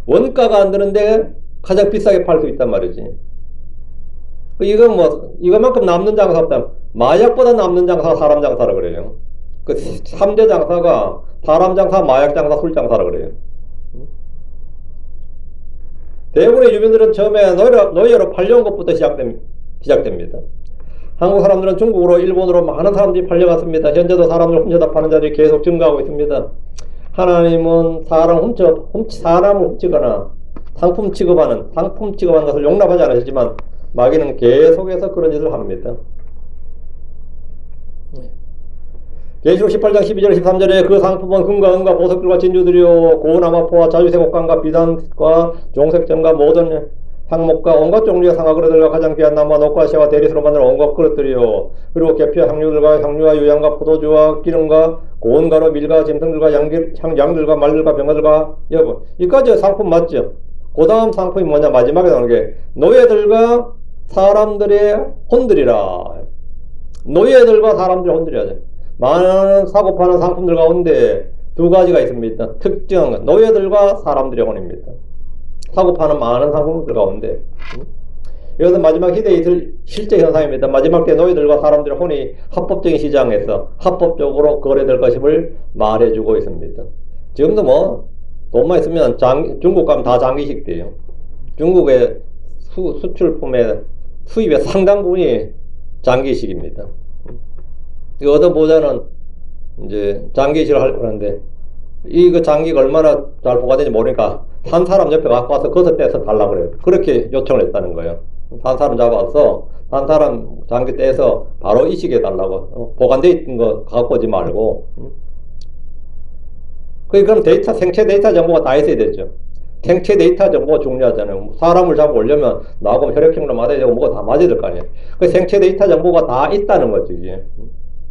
원가가 안 드는데 가장 비싸게 팔 수 있단 말이지. 이거만큼 남는 장사 없다. 마약보다 남는 장사가 사람 장사라 그래요. 그 3대 장사가 사람 장사, 마약 장사, 술 장사라 그래요. 대부분의 유민들은 처음에 노예로 팔려온 것부터 시작됩니다. 한국 사람들은 중국으로, 일본으로 많은 사람들이 팔려갔습니다. 현재도 사람을 훔쳐다 파는 자들이 계속 증가하고 있습니다. 하나님은 사람을 훔치거나 상품 취급하는 것을 용납하지 않으시지만 마귀는 계속해서 그런 짓을 합니다. 계시록 18장 12절 13절에 그 상품은 금과 은과 보석들과 진주들이요 고운 아마포와 자주색 옷감과 비단과 종색점과 모든 향목과 온갖 종류의 상아그릇들과 가장 귀한 나무와 녹과시와 대리수로 만든 온갖 그릇들이요 그리고 계피와 향유들과 향유와 유향과 포도주와 기름과 고운 가루 밀과 짐승들과 양들과 말들과 병아들과 여러분 이까지 상품 맞죠? 그 다음 상품이 뭐냐? 마지막에 나오는 게 노예들과 사람들의 혼들이라. 노예들과 사람들의 혼들이라. 많은 사고 파는 상품들 가운데 두 가지가 있습니다. 특정한 것. 노예들과 사람들의 혼입니다. 사고 파는 많은 상품들 가운데. 이것은 마지막 시대에 있을 실제 현상입니다. 마지막 때 노예들과 사람들의 혼이 합법적인 시장에서 합법적으로 거래될 것임을 말해주고 있습니다. 지금도 뭐 돈만 있으면 중국 가면 다 장기식 돼요. 중국의 수출품의 수입의 상당 부분이 장기식입니다. 이거 얻어보자는 이제 장기식을 하려고 하는데 이거 장기가 얼마나 잘 보관되는지 모르니까 한 사람 옆에 갖고 와서 거기서 떼서 달라고 그래요. 그렇게 요청을 했다는 거예요. 한 사람 잡아서 한 사람 장기 떼서 바로 이 시기에 달라고. 보관되어 있는 거 갖고 오지 말고. 그럼 생체 데이터 정보가 다 있어야 되죠. 생체 데이터 정보가 중요하잖아요. 사람을 잡아 오려면 나하고 혈액형도 맞아야 되고 뭐가 다 맞아야 될 거 아니에요. 그 생체 데이터 정보가 다 있다는 거지. 이게.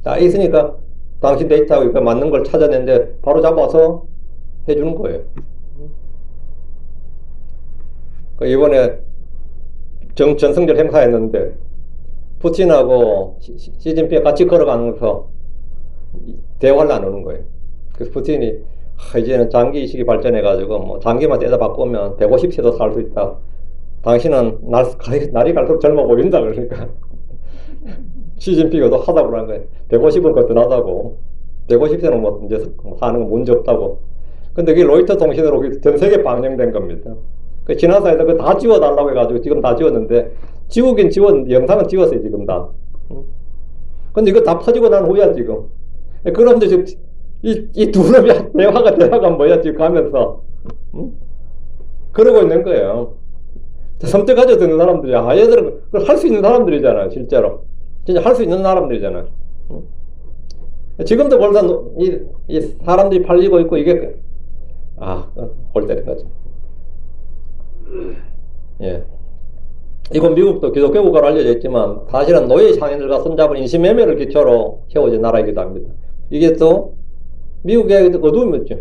다 있으니까 당신 데이터하고 이거 맞는 걸 찾아냈는데 바로 잡아서 해주는 거예요. 이번에 전승절 행사했는데 푸틴하고 시진핑이 같이 걸어가면서 대화를 나누는 거예요. 그래서 푸틴이 이제는 장기 이식이 발전해가지고 뭐 장기만 떼다 바꾸면 150세도 살 수 있다. 당신은 날이 갈수록 젊어 보인다. 그러니까 시진핑이 또 하다고 그런 거예요. 150은 거뜬하다고. 150세는 뭐 이제 사는 건 문제 없다고. 근데 그게 로이터 통신으로 전 세계 방영된 겁니다. 그 지나사에서 그 다 지워달라고 해가지고 지금 다 지웠는데 지우긴 영상은 지웠어요 지금 다. 근데 이거 다 퍼지고 난 후야 지금. 그런데 지금 이 두 놈이 대화가 뭐야 지금 가면서 그러고 있는 거예요. 섬뜩하죠 듣는 사람들이. 얘들은 그걸 할 수 있는 사람들이잖아요 실제로. 진짜 할 수 있는 사람들이잖아요. 지금도 벌써 이 사람들이 팔리고 있고 이게 골 때린 거죠. 예. 이건 미국도 기독교 국가로 알려져 있지만 사실은 노예 상인들과 손잡은 인신매매를 기초로 세워진 나라이기도 합니다. 이게 또 미국의 어두운 있죠.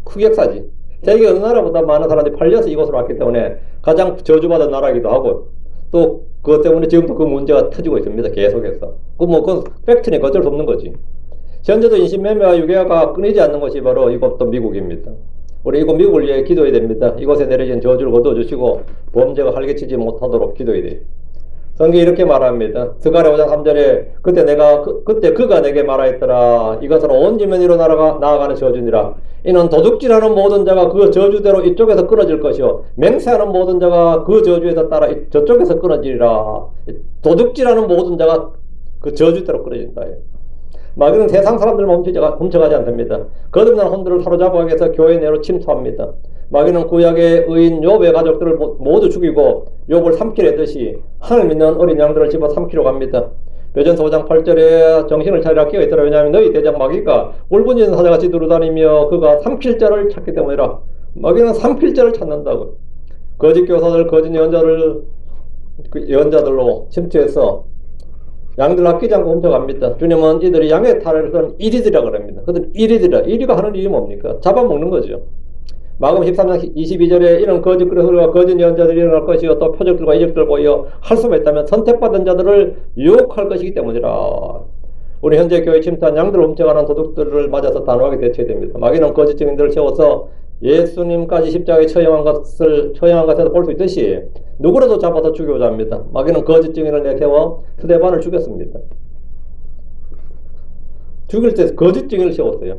흑역사지. 세계 어느 나라보다 많은 사람들이 팔려서 이곳으로 왔기 때문에 가장 저주받은 나라이기도 하고 또 그것 때문에 지금도 그 문제가 터지고 있습니다. 계속해서. 그건 팩트니까 어쩔 수 없는 거지. 현재도 인신매매와 유괴가 끊이지 않는 것이 바로 이곳도 미국입니다. 우리 이곳 미국을 위해 기도해야 됩니다. 이곳에 내려진 저주를 거둬주시고 범죄가 활개치지 못하도록 기도해야 돼요. 성경이 이렇게 말합니다. 스가랴 5장 3절에 그때 그가 내게 말하였더라. 이것은 온 지면으로 나아가는 저주니라. 이는 도둑질하는 모든 자가 그 저주대로 이쪽에서 끊어질 것이요 맹세하는 모든 자가 그 저주에서 따라 저쪽에서 끊어지리라. 도둑질하는 모든 자가 그 저주대로 끊어진다. 마귀는 세상 사람들만 훔쳐가지 않습니다. 거듭난 혼들을 사로잡아 위해서 교회 내로 침투합니다. 마귀는 구약의 의인 욥의 가족들을 모두 죽이고 욥을 삼키려 했듯이 하늘 믿는 어린 양들을 집어 삼키려 갑니다. 베전서 5장 8절에 정신을 차리라 깨어있더라. 왜냐하면 너희 대장 마귀가 울분진 사자같이 두루다니며 그가 삼킬 자를 찾기 때문이라. 마귀는 삼킬 자를 찾는다고. 거짓 교사들, 거짓 예언자들로 침투해서 양들 아끼지 않고 훔쳐갑니다. 주님은 이들이 양의 탈을 이리들이라고 합니다. 그들 이리들이라. 이리가 하는 일이 뭡니까? 잡아먹는 거죠. 마금 13장 22절에 이런 거짓 그리스도와 거짓 예언자들이 일어날 것이요 또 표적들과 이적들을 보여 할 수만 있다면 선택받은 자들을 유혹할 것이기 때문이라. 우리 현재 교회 침투한 양들을 훔쳐가는 도둑들을 맞아서 단호하게 대처해야 됩니다. 마귀는 거짓 증인들을 세워서 예수님까지 십자가에 처형한 것에서 볼 수 있듯이 누구라도 잡아서 죽이고자 합니다. 마귀는 거짓 증인을 내세워 스데반을 죽였습니다. 죽일 때 거짓 증인을 세웠어요.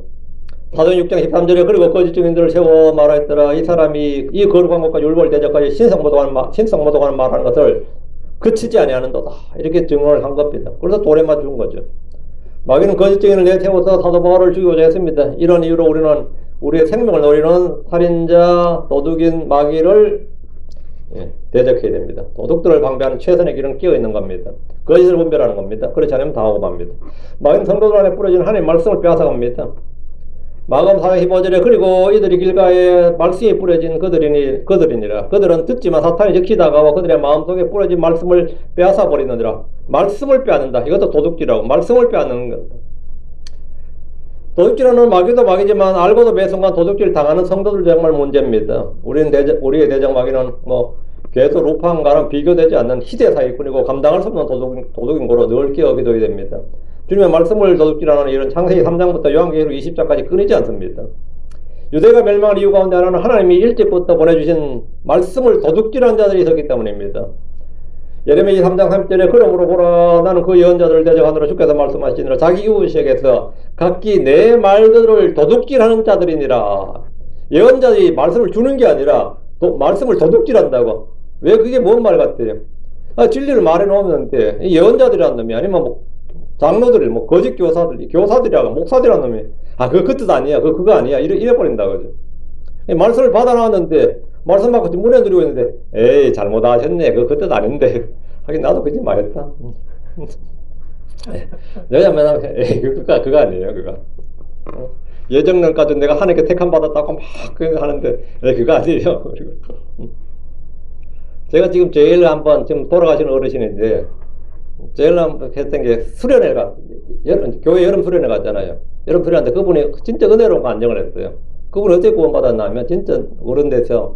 사도행 6장 13절에 그리고 거짓 증인들을 세워 말하였더라. 이 사람이 이 거룩한 것과 율법을 대적하여 신성모독하는 말하는 것을 그치지 아니하는도다. 이렇게 증언을 한 겁니다. 그래서 돌에 맞춘 거죠. 마귀는 거짓 증인을 내세워서 사도 바울을 죽이고자 했습니다. 이런 이유로 우리는 우리의 생명을 노리는 살인자, 도둑인 마귀를 대적해야 됩니다. 도둑들을 방배하는 최선의 길은 끼어있는 겁니다. 거짓을 분별하는 겁니다. 그렇지 않으면 당하고 맙니다. 마귀는 성도들 안에 뿌려진 하나님의 말씀을 빼앗아갑니다. 마감 4장 15절에 그리고 이들이 길가에 말씀이 뿌려진 그들이니라. 그들은 듣지만 사탄이 적히다가와 그들의 마음속에 뿌려진 말씀을 빼앗아 버리느니라. 말씀을 빼앗는다. 이것도 도둑질이라고. 말씀을 빼앗는 겁니다. 도둑질하는 마귀도 마귀지만 알고도 매 순간 도둑질 당하는 성도들 정말 문제입니다. 우리의 대적 마귀는 개도 루팡과는 비교되지 않는 희대 사기꾼이고 감당할 수 없는 도둑인 거로 늘 기억해둬야 됩니다. 주님의 말씀을 도둑질하는 일은 창세기 3장부터 요한계시록 20장까지 끊이지 않습니다. 유대가 멸망한 이유 가운데 하나는 하나님이 일찍부터 보내주신 말씀을 도둑질한 자들이 있었기 때문입니다. 예레미야 3장 3절에 그러므로 보라 나는 그 예언자들을 대적하노라 주께서 말씀하시니라 자기 이웃에게서 각기 내 말들을 도둑질하는 자들이니라. 예언자들이 말씀을 주는 게 아니라 말씀을 도둑질한다고. 왜 그게 뭔 말 같아요? 진리를 말해놓으면 예언자들이라는 놈이 아니면 장로들이 거짓 교사들이라고 목사들이라는 놈이 그거 그 뜻 아니야 그거 아니야 이래버린다 그죠. 말씀을 받아놨는데 말씀 받고 문에 누리고 있는데 에이 잘못하셨네 그 뜻 아닌데 하긴 나도 그짓 말했다. 왜냐면 에이 그거 아니에요 그거. 예정론까지 내가 하나님께 택함 받았다고 막 하는데 에이 그거 아니에요. 그리고 제가 지금 제일 한번 지금 돌아가시는 어르신인데 제일 했던 게 수련회 교회 여름 수련회 갔잖아요. 여름 수련회인데 그분이 진짜 은혜로운 간증을 했어요. 그분이 어떻게 구원받았냐면 진짜 어른 돼서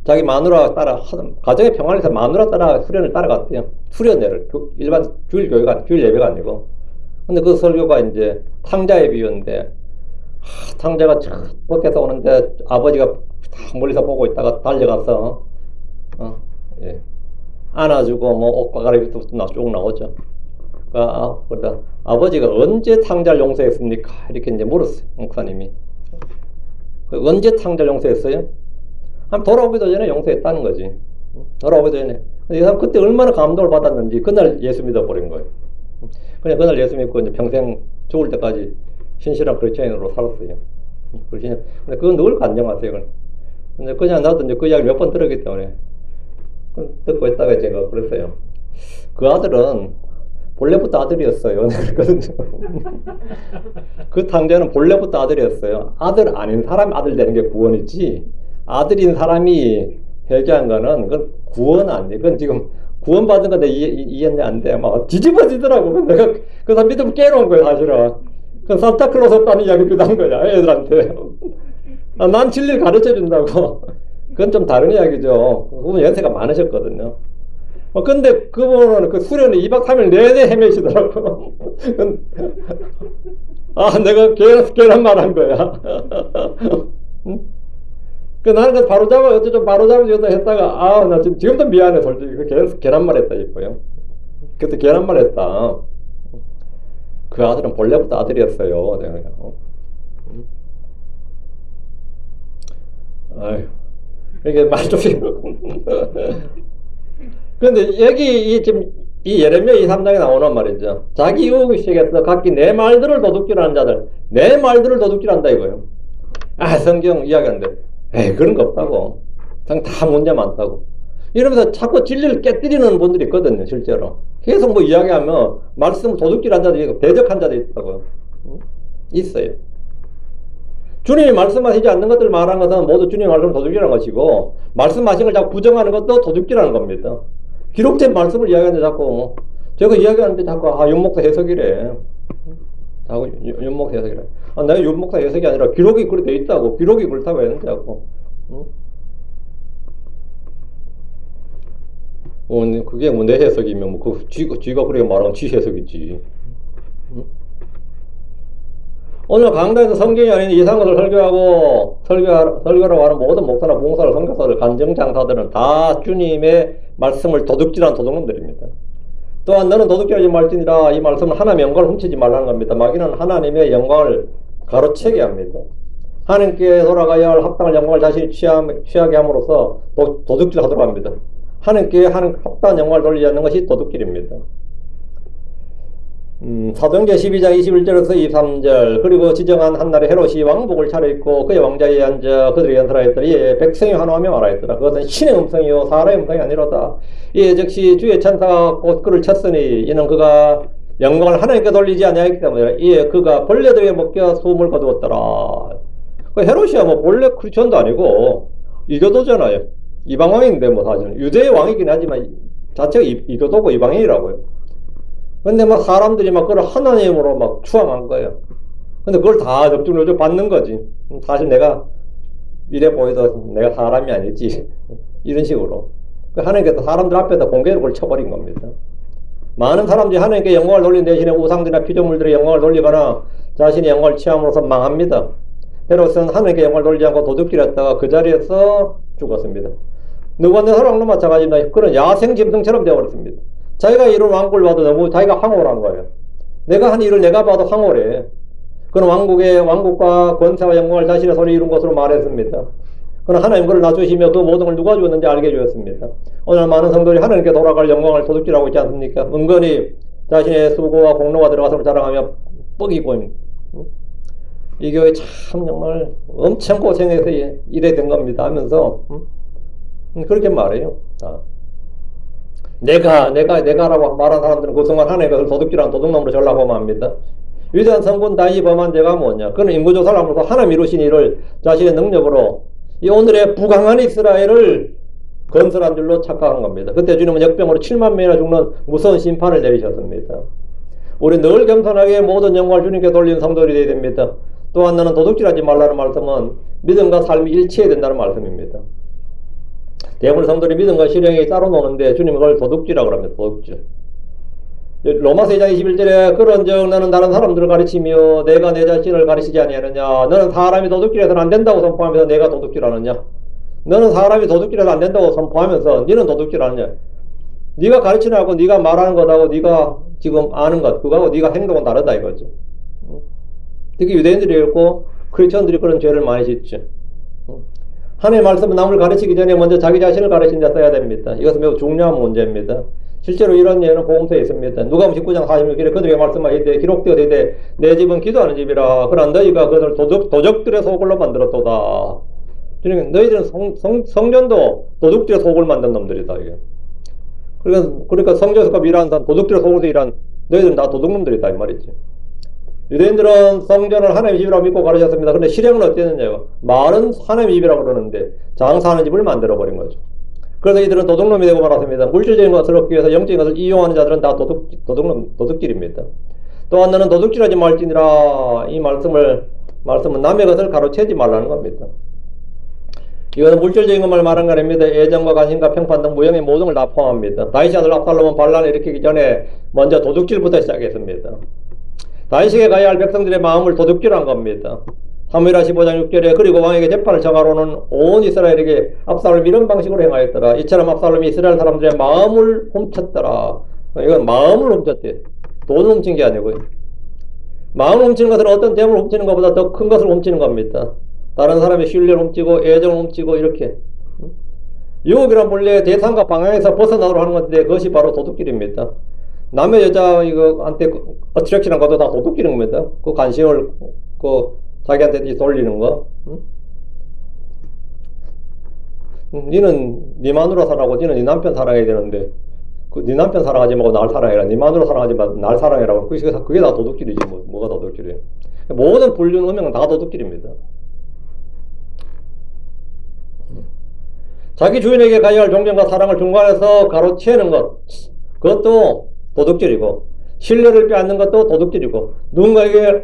자기 마누라 따라 가정의 평안에서 마누라 따라 수련을 따라갔대요. 수련회를 일반 주일 예배가 아니고. 근데 그 설교가 이제 탕자의 비유인데 탕자가 밖에서 오는데 아버지가 멀리서 보고 있다가 달려가서 예. 안아주고 뭐 옷과 가리비도 쭉 나오죠. 그러다 아버지가 언제 탕자를 용서했습니까? 이렇게 이제 물었어요. 목사님이. 언제 탕자를 용서했어요? 한 돌아오기도 전에 용서했다는 거지. 돌아오기도 전에. 이 사람 그때 얼마나 감동을 받았는지 그날 예수 믿어버린 거예요. 그냥 그날 예수 믿고 이제 평생 죽을 때까지 신실한 그리스도인으로 살았어요. 근데 그건 늘 간증하세요. 근데 그냥 나도 이제 그 이야기 몇 번 들었기 때문에 듣고 있다가 제가 그랬어요. 그 아들은 본래부터 아들이었어요. 그랬거든요. 그 탕자는 본래부터 아들이었어요. 아들 아닌 사람이 아들 되는 게 구원이지, 아들인 사람이 회개한 거는 그건 구원 아니에요. 그건 지금 구원받은 건데 이해는 안 돼. 막 뒤집어지더라고. 내가 그 사람 믿으면 깨놓은 거예요, 사실은. 그건 산타클로스 없다는 이야기도 한 거야, 애들한테. 난 진리를 가르쳐 준다고. 그건 좀 다른 이야기죠. 그분 연세가 많으셨거든요. 근데 그분은 그 수련회 2박 3일 내내 헤매시더라고. 내가 괜한 말 한 거야. 응? 나는 그 바로잡아, 어쩌죠, 바로잡으려다 했다가, 나 지금도 미안해, 솔직히. 괜한 말 했다, 싶어요. 그때 괜한 말 했다. 그 아들은 본래부터 아들이었어요. 내가. 아휴. 이게 말조심. 그런데 여기 지금 이 예레미야 2~3장에 나오는 말이죠. 자기 이웃에게서 각기 내 말들을 도둑질하는 자들, 내 말들을 도둑질한다 이거예요. 성경 이야기하는데, 그런 거 없다고. 다 문제 많다고. 이러면서 자꾸 진리를 깨뜨리는 분들이 있거든요, 실제로. 계속 뭐 이야기하면 말씀을 도둑질한 자들이 있고 대적한 자들이 있다고요. 있어요. 주님이 말씀하시지 않는 것들을 말하는 것은 모두 주님의 말씀을 도둑질하는 것이고, 말씀하신 걸 자꾸 부정하는 것도 도둑질하는 겁니다. 기록된 말씀을 이야기하는데 자꾸, 제가 이야기하는데 자꾸, 윤목사 해석이래. 자꾸 윤목사 해석이래. 내가 윤목사 해석이 아니라 기록이 그렇게 돼 있다고. 기록이 그렇다고 했는데 자꾸. 그게 뭐 내 해석이면, 뭐, 쥐가 그렇게 말하면 쥐 해석이지. 오늘 강단에서 성경이 아닌 이상한 것을 설교하라고 하는 모든 목사나 봉사를 선교사들, 간증장사들은 다 주님의 말씀을 도둑질한 도둑놈들입니다. 또한 너는 도둑질하지 말지니라, 이 말씀은 하나님의 영광을 훔치지 말라는 겁니다. 마귀는 하나님의 영광을 가로채게 합니다. 하나님께 돌아가야 할 합당한 영광을 자신이 취하게 함으로써 도둑질하도록 합니다. 하나님께 합당한 영광을 돌리지 않는 것이 도둑질입니다. 사도행전 12장 21절에서 23절. 그리고 지정한 한날에 헤롯이 왕복을 차려입고 그의 왕자에 앉아 그들이 연설하였더니 이에 백성이 환호하며 말하였더라. 그것은 신의 음성이요 사람의 음성이 아니로다. 이에 즉시 주의 천사가 곧 그를 쳤으니 이는 그가 영광을 하나님께 돌리지 아니하였기 때문이라. 이에 그가 벌레들에게 먹겨 숨을 거두었더라. 헤롯이야 뭐 본래 크리스천도 아니고 이교도잖아요. 이방왕인데 뭐 사실은 유대의 왕이긴 하지만 자체가 이교도고 이방인이라고요. 근데 막 사람들이 막 그걸 하나님으로 막 추앙한 거예요. 근데 그걸 다 접촉 받는 거지. 사실 내가 이래 보여서 내가 사람이 아니지. 이런 식으로. 하나님께서 사람들 앞에다 공개로 그걸 쳐버린 겁니다. 많은 사람들이 하나님께 영광을 돌린 대신에 우상들이나 피조물들의 영광을 돌리거나 자신의 영광을 취함으로써 망합니다. 헤롯은 하나님께 영광을 돌리지 않고 도둑질했다가 그 자리에서 죽었습니다. 느부갓네살도 마찬가지입니다. 그런 야생 짐승처럼 되어버렸습니다. 자기가 이룬 왕국을 봐도 너무 자기가 황홀한 거예요. 내가 한 일을 내가 봐도 황홀해. 그는 왕국과 권세와 영광을 자신의 손에 이룬 것으로 말했습니다. 그는 하나님 그를 낮추시며 그 모든 걸 누가 주었는지 알게 해주었습니다. 오늘 많은 성도들이 하나님께 돌아갈 영광을 도둑질하고 있지 않습니까? 은근히 자신의 수고와 공로가 들어가서 자랑하며 뻑이 보입니다. 이 교회 참 정말 엄청 고생해서 이래 된 겁니다 하면서 그렇게 말해요. 내가라고 말한 사람들은 그 순간 하나님의 것을 도둑질한 도둑놈으로 전락하면 합니다. 위대한 성군 다윗이 범한 죄가 뭐냐? 그는 인구조사를 함으로써 하나님 이루신 일을 자신의 능력으로 이 오늘의 부강한 이스라엘을 건설한 줄로 착각한 겁니다. 그때 주님은 역병으로 7만 명이나 죽는 무서운 심판을 내리셨습니다. 우리 늘 겸손하게 모든 영광을 주님께 돌리는 성도들이 되어야 됩니다. 또한 너는 도둑질하지 말라는 말씀은 믿음과 삶이 일치해야 된다는 말씀입니다. 대부분 성도들이 믿음과 실행이 따로 노는데 주님은 그걸 도둑질이라고 합니다. 도둑질. 로마서 2장 21절에 그런즉 너는 다른 사람들을 가르치며 내가 내 자신을 가르치지 아니하느냐. 너는 사람이 도둑질해서는 안 된다고 선포하면서 내가 도둑질하느냐. 너는 사람이 도둑질해서 안 된다고 선포하면서 너는 도둑질하느냐. 네가 가르치는 하고 네가 말하는 것하고 네가 지금 아는 것 그거하고 네가 행동은 다르다 이거죠. 특히 유대인들이 있고 크리스천들이 그런 죄를 많이 짓죠. 하나님의 말씀은 남을 가르치기 전에 먼저 자기 자신을 가르친 자 써야 됩니다. 이것은 매우 중요한 문제입니다. 실제로 이런 예는 복음서에 있습니다. 누가복음 19장 46절에 그들에게 말씀하시되 기록되어 있되 내 집은 기도하는 집이라. 그러나 너희가 그것을 도적들의 소굴로 만들었도다. 너희들은 성전도 도둑들의 소굴 만든 놈들이다. 이게. 그러니까 성전에서 일하는 사람, 도둑들의 소굴에서 일한 너희들은 다 도둑놈들이다 이 말이지. 유대인들은 성전을 하나님의 집이라고 믿고 가르쳤습니다. 그런데 실행은 어땠느냐고. 말은 하나님의 집이라고 그러는데 장사하는 집을 만들어버린 거죠. 그래서 이들은 도둑놈이 되고 말았습니다. 물질적인 것을 얻기 위해서 영적인 것을 이용하는 자들은 다 도둑질입니다. 또한 너는 도둑질하지 말지니라. 이 말씀은 남의 것을 가로채지 말라는 겁니다. 이것은 물질적인 것만 말한 거 아닙니다. 애정과 관심과 평판 등 무형의 모든 걸 다 포함합니다. 다윗의 아들 압살롬은 반란을 일으키기 전에 먼저 도둑질부터 시작했습니다. 다윗에게 가야 할 백성들의 마음을 도둑질한 겁니다. 사무엘하 15장 6절에 그리고 왕에게 재판을 정하러는 온 이스라엘에게 압살롬이 이런 방식으로 행하였더라. 이처럼 압살롬이 이스라엘 사람들의 마음을 훔쳤더라. 이건 마음을 훔쳤대. 돈을 훔친 게 아니고요. 마음을 훔치는 것은 어떤 재물을 훔치는 것보다 더 큰 것을 훔치는 겁니다. 다른 사람의 신뢰를 훔치고 애정을 훔치고 이렇게. 유혹이란 본래 대상과 방향에서 벗어나도록 하는 건데 그것이 바로 도둑질입니다. 남의 여자한테 어트랙션한 것도 다 도둑질인 겁니다. 그 관심을 자기한테 돌리는 거. 니는 네 마누라 사랑하고 니는 네 남편 사랑해야 되는데 네 남편 사랑하지 말고 날 사랑해라. 네 마누라 사랑하지 말고 날 사랑해라고. 그게 다 도둑질이지. 뭐가 도둑질이에요. 모든 불륜 음행은 다 도둑질입니다. 자기 주인에게 가야 할 존경과 사랑을 중간에서 가로채는 것, 그것도 도둑질이고, 신뢰를 빼앗는 것도 도둑질이고, 누군가에게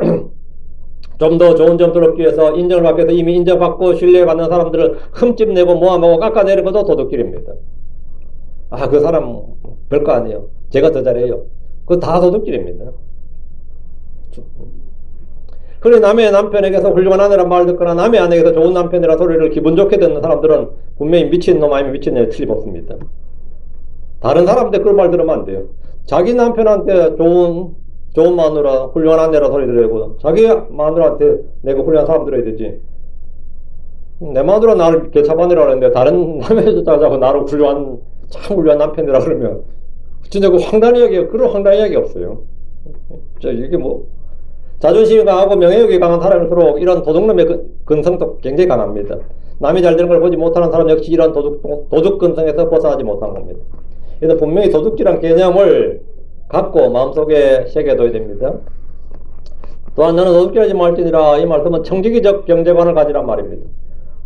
좀 더 좋은 점들을 얻기 위해서 인정을 받기 위해서 이미 인정받고 신뢰받는 사람들을 흠집내고 모함하고 깎아내는 것도 도둑질입니다. 아, 그 사람 별거 아니에요. 제가 더 잘해요. 그거 다 도둑질입니다. 그래 남의 남편에게서 훌륭한 아내란 말을 듣거나 남의 아내에게서 좋은 남편이라는 소리를 기분 좋게 듣는 사람들은 분명히 미친놈 아니면 미친년이 틀림없습니다. 다른 사람한테 그런 말 들으면 안 돼요. 자기 남편한테 좋은 마누라, 훌륭한 아내라 소리 들어야 되고 자기 마누라한테 내가 훌륭한 사람 들어야 되지. 내 마누라 나를 개차반이라 그러는데 다른 남의 여자하고 나를 참 훌륭한 남편이라 그러면 진짜 그 황당한 이야기가 그런 황당한 이야기 없어요. 이게 자존심이 강하고 명예욕이 강한 사람일수록 이런 도둑놈의 근성도 굉장히 강합니다. 남이 잘 되는 걸 보지 못하는 사람 역시 이런 도둑 근성에서 벗어나지 못한 겁니다. 그래서 분명히 도둑질한 개념을 갖고 마음속에 새겨둬야 됩니다. 또한 너는 도둑질하지 말지니라. 이 말씀은 청지기적 경제관을 가지란 말입니다.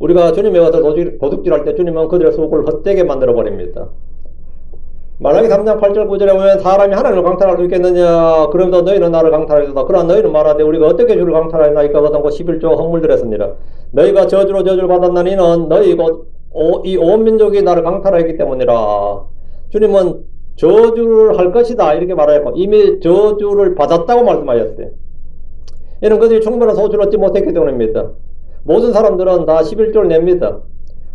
우리가 주님의 것을 도둑질할 때 주님은 그들의 속을 헛되게 만들어버립니다. 말라기 3장 8절 9절에 보면 사람이 하나님을 강탈할 수 있겠느냐. 그러면서 너희는 나를 강탈하였다. 그러나 너희는 말하되 우리가 어떻게 주를 강탈하였나이까. 거듭고 11조 헌물들 했습니다. 너희가 저주를 받았나니는 너희 이 온 민족이 나를 강탈하였기 때문이라. 주님은 저주를 할 것이다 이렇게 말하였고 이미 저주를 받았다고 말씀하셨어요. 이는 그들이 충분한 소출을 얻지 못했기 때문입니다. 모든 사람들은 다 11조를 냅니다.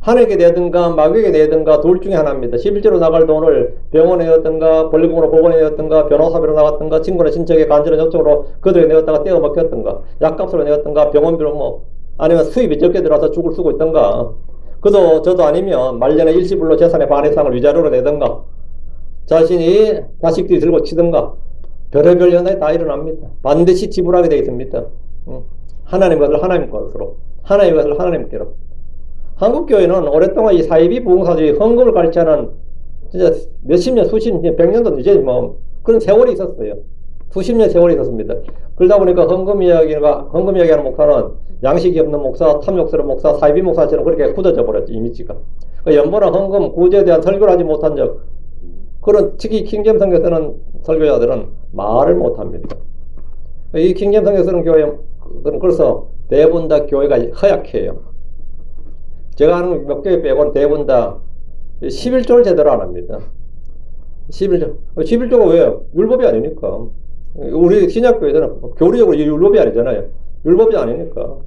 하나님께 내든가 마귀에게 내든가 둘 중에 하나입니다. 11조로 나갈 돈을 병원에 내었든가 권리금으로 보건에 내었든가 변호사비로 나갔든가 친구나 친척에 간절한 역적으로 그들에 내었다가 떼어 먹혔든가 약값으로 내었든가 병원비로 아니면 수입이 적게 들어와서 죽을 쓰고 있든가 저도 아니면 말년에 일시불로 재산의 반 이상을 위자료로 내든가 자신이 자식들이 들고 치든가 별의별 연상이 다 일어납니다. 반드시 지불하게 되어 있습니다. 하나님 것을 하나님 것으로 하나님 것을 하나님께로. 한국교회는 오랫동안 이 사이비 부흥사들이 헌금을 가르치는 진짜 몇십 년, 수십 년, 100년도 이제 그런 세월이 있었어요. 수십 년 세월이 있었습니다. 그러다 보니까 헌금 이야기하는 목사는 양식이 없는 목사, 탐욕스러운 목사, 사이비 목사처럼 그렇게 굳어져 버렸죠, 이미지가. 그 연보나 헌금, 구제에 대한 설교를 하지 못한 적, 그런 특히 킹잼 성경 쓰는 설교자들은 말을 못합니다. 이 킹잼 성경 쓰는 교회들은 그래서 대부분 다 교회가 허약해요. 제가 아는 몇 교회 빼고는 대부분 다 11조를 제대로 안 합니다. 11조가 왜요? 율법이 아니니까. 우리 신약교회들은 교리적으로 율법이 아니잖아요. 율법이 아니니까.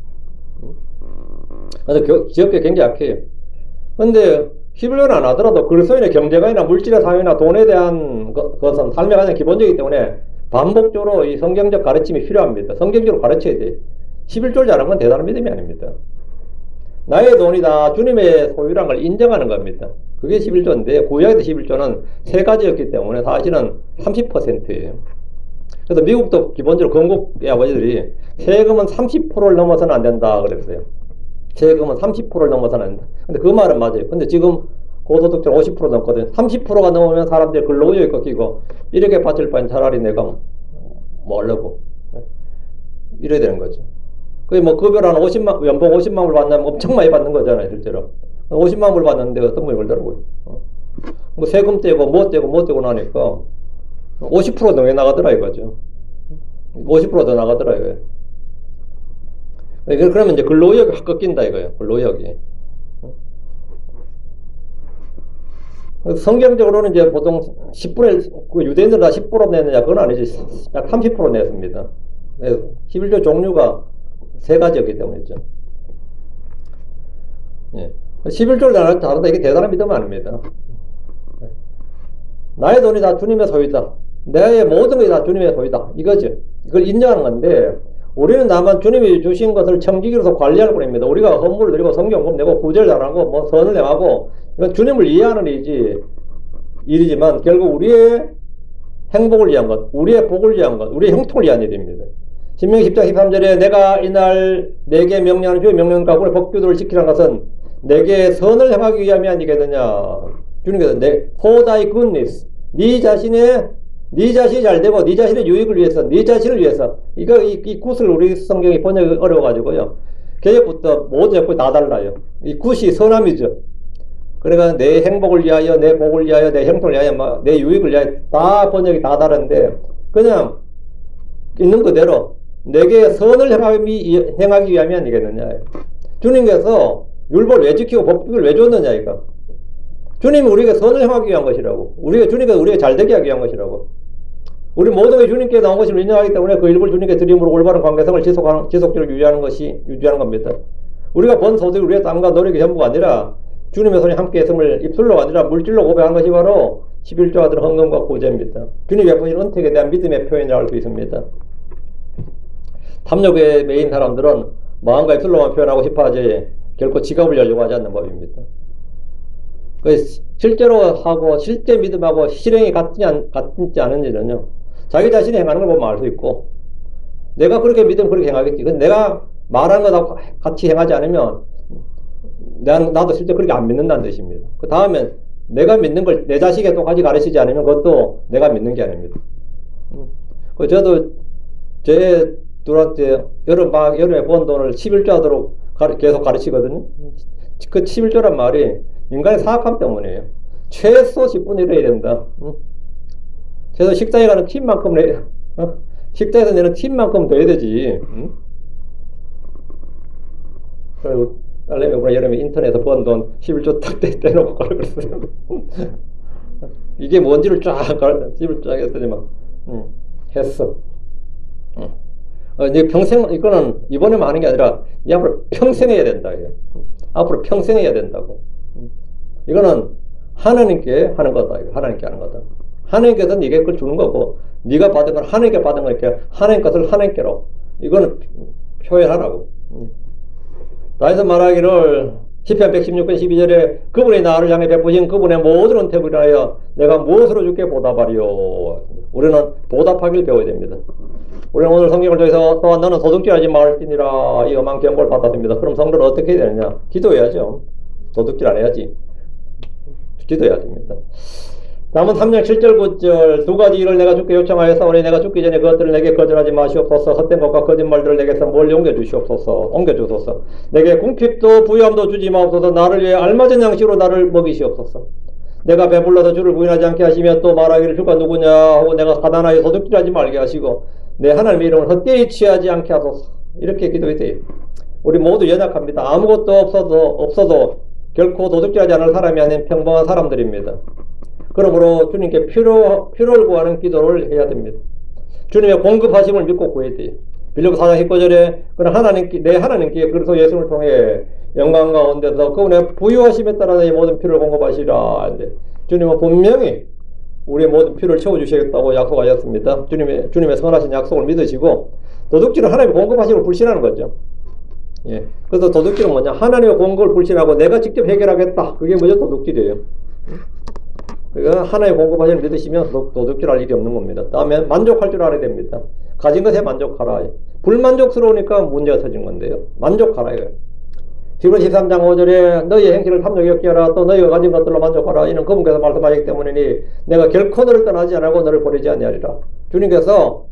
그래서 지역교회 굉장히 약해요. 근데 11조는 안 하더라도 그리스도인의 경제관이나 물질의 삶이나 돈에 대한 것은 삶의 가장 기본적이기 때문에 반복적으로 이 성경적 가르침이 필요합니다. 성경적으로 가르쳐야 돼요. 11조를 잘하는 건 대단한 믿음이 아닙니다. 나의 돈이 다 주님의 소유라는 걸 인정하는 겁니다. 그게 11조인데 구약의 11조는 세 가지였기 때문에 사실은 30%예요. 그래서 미국도 기본적으로 건국의 아버지들이 세금은 30%를 넘어서는 안 된다 그랬어요. 세금은 30%를 넘어서는 안 된다. 근데 그 말은 맞아요. 근데 지금 고소득자 50% 넘거든요. 30%가 넘으면 사람들이 근로의욕이 꺾이고 이렇게 바칠 바엔 차라리 내가 뭐 하려고 이래야 되는 거죠. 그게 뭐 급여를 한 50만, 연봉 50만 불 받는다면 엄청 많이 받는 거잖아요, 실제로. 50만 불 받는데 어떤 분이 그러더라고요. 뭐 세금 떼고 뭐 떼고 나니까 50% 넘게 나가더라 이거죠. 50%더 나가더라 이거예요. 그러면 이제 근로의욕이 확 꺾인다 이거예요, 근로의욕이. 성경적으로는 이제 보통 10%, 유대인들 다 10% 냈느냐, 그건 아니지. 약 30% 냈습니다. 11조 종류가 세 가지였기 때문이죠. 예. 11조를 다룬다. 이게 대단한 믿음 아닙니다. 나의 돈이 다 주님의 소유다. 내 모든 것이 다 주님의 소유다. 이거죠. 이걸 인정하는 건데, 우리는 다만 주님이 주신 것을 청지기로서 관리할 뿐입니다. 우리가 헌물을 드리고 성경금 내고 구제를 잘하고 뭐 선을 행하고, 이건 주님을 이해하는 일이지만 결국 우리의 행복을 위한 것, 우리의 복을 위한 것, 우리의 형통을 위한 일입니다. 신명기 10장 13절에 내가 이날 내게 명령하는 주의 명령과 우리 법규들을 지키라는 것은 내게 선을 행하기 위함이 아니겠느냐. 주님께서 for thy goodness, 네 자신이 잘 되고 네 자신의 유익을 위해서, 네 자신을 위해서. 이 굿을 우리 성경이 번역이 어려워가지고요. 개혁부터 모든 역할이 다 달라요. 이 굿이 선함이죠. 그러니까 내 행복을 위하여, 내 복을 위하여, 내 형통을 위하여, 내 유익을 위하여 다 번역이 다 다른데 그냥 있는 그대로 내게 선을 행하기 위함이 아니겠느냐. 주님께서 율법을 왜 지키고 법규를 왜 줬느냐 이거. 주님이 우리에게 선을 행하기 위한 것이라고. 주님께서 우리에게 잘되게 하기 위한 것이라고. 우리 모든 게 주님께 나온 것을 인정하기 때문에 그 일부를 주님께 드림으로 올바른 관계성을 지속적으로 유지하는 겁니다. 우리가 번 소득이 우리의 땀과 노력이 전부가 아니라 주님의 손이 함께 했음을 입술로가 아니라 물질로 고백한 것이 바로 11조가 들은 헌금과 구제입니다. 주님이 베푸신 은택에 대한 믿음의 표현이라고 할 수 있습니다. 탐욕에 매인 사람들은 마음과 입술로만 표현하고 싶어하지 결코 지갑을 열려고 하지 않는 법입니다. 실제로 하고 실제 믿음하고 실행이 같지 않은지는요, 자기 자신이 행하는 걸 보면 알 수 있고, 내가 그렇게 믿으면 그렇게 행하겠지. 근데 내가 말하는 거하고 같이 행하지 않으면 나도 실제 그렇게 안 믿는다는 뜻입니다. 그 다음에 내가 믿는 걸 내 자식에 똑같이 가르치지 않으면 그것도 내가 믿는 게 아닙니다. 저도 제 둘한테 여름에 번 돈을 11조 하도록 계속 가르치거든요. 그 11조란 말이 인간의 사악함 때문이에요. 최소 10분의 1 해야 된다. 최소 식당에 가는 팁만큼 식당에서 내는 팁만큼 더 해야 되지. 그리고 딸내미 이번에 여름에 인터넷에서 번 돈 11조 딱 떼놓고 가라 그랬어요. 이게 뭔지를 집을 쫙 했더니 막 했어. 이제 평생, 이거는 이번에만 하는 게 아니라 이 앞으로 평생 해야 된다. 앞으로 평생 해야 된다고. 이거는 하나님께 하는 거다. 하나님께 하는 거다. 하나님께서 네게 그걸 주는 거고, 네가 받은 건 하나님께 받은 거니까 하나님 것을 하나님께로. 이거는 표현하라고. 다윗은 말하기를 시편 116편 12절에 그분이 나를 향해 베푸신 그분의 모든 은택을 위하여 내가 무엇으로 주께 보답하리요. 우리는 보답하길 배워야 됩니다. 우리는 오늘 성경을 통해서 또한 너는 도둑질하지 말지니라 이 엄한 경고를 받았습니다. 그럼 성도는 어떻게 해야 되느냐? 기도해야죠. 도둑질 안 해야지. 기도해야 됩니다. 남은 3장 7절 9절 두 가지 일을 내가 주께 요청하였사오니 내가 죽기 전에 그것들을 내게 거절하지 마시옵소서. 헛된 것과 거짓말들을 내게서 멀리 옮겨주시옵소서. 옮겨주소서. 내게 궁핍도 부유함도 주지 마옵소서. 나를 위해 알맞은 양식으로 나를 먹이시옵소서. 내가 배불러서 주를 부인하지 않게 하시며 또 말하기를 주가 누구냐 하고 내가 가난하여 도둑질하지 말게 하시고 내 하나님의 이름을 헛되이 취하지 않게 하소서. 이렇게 기도해야 돼요. 우리 모두 연약합니다. 아무것도 없어도 결코 도둑질하지 않을 사람이 아닌 평범한 사람들입니다. 그러므로 주님께 필요를 구하는 기도를 해야 됩니다. 주님의 공급하심을 믿고 구해야 돼요. 빌립보 4장 19절에 내 하나님께 그리스도 예수를 통해 영광 가운데서 그분의 부유하심에 따라 내 모든 필요를 공급하시라. 주님은 분명히 우리의 모든 필요를 채워주시겠다고 약속하셨습니다. 주님의 선하신 약속을 믿으시고 도둑질은 하나님의 공급하심을 불신하는 거죠. 예. 그래서 도둑질은 뭐냐? 하나님의 공급을 불신하고 내가 직접 해결하겠다. 그게 먼저 도둑질이에요. 그러니까 하나님의 공급하심을 믿으시면 도둑질할 일이 없는 겁니다. 다음에 만족할 줄 알아야 됩니다. 가진 것에 만족하라. 불만족스러우니까 문제가 터진 건데요. 만족하라. 히브리서 13장 5절에 너희의 행실을 탐욕이 없게 하라. 또 너희가 가진 것들로 만족하라. 이는 그분께서 말씀하시기 때문이니 내가 결코 너를 떠나지 않고 너를 버리지 아니하리라. 주님께서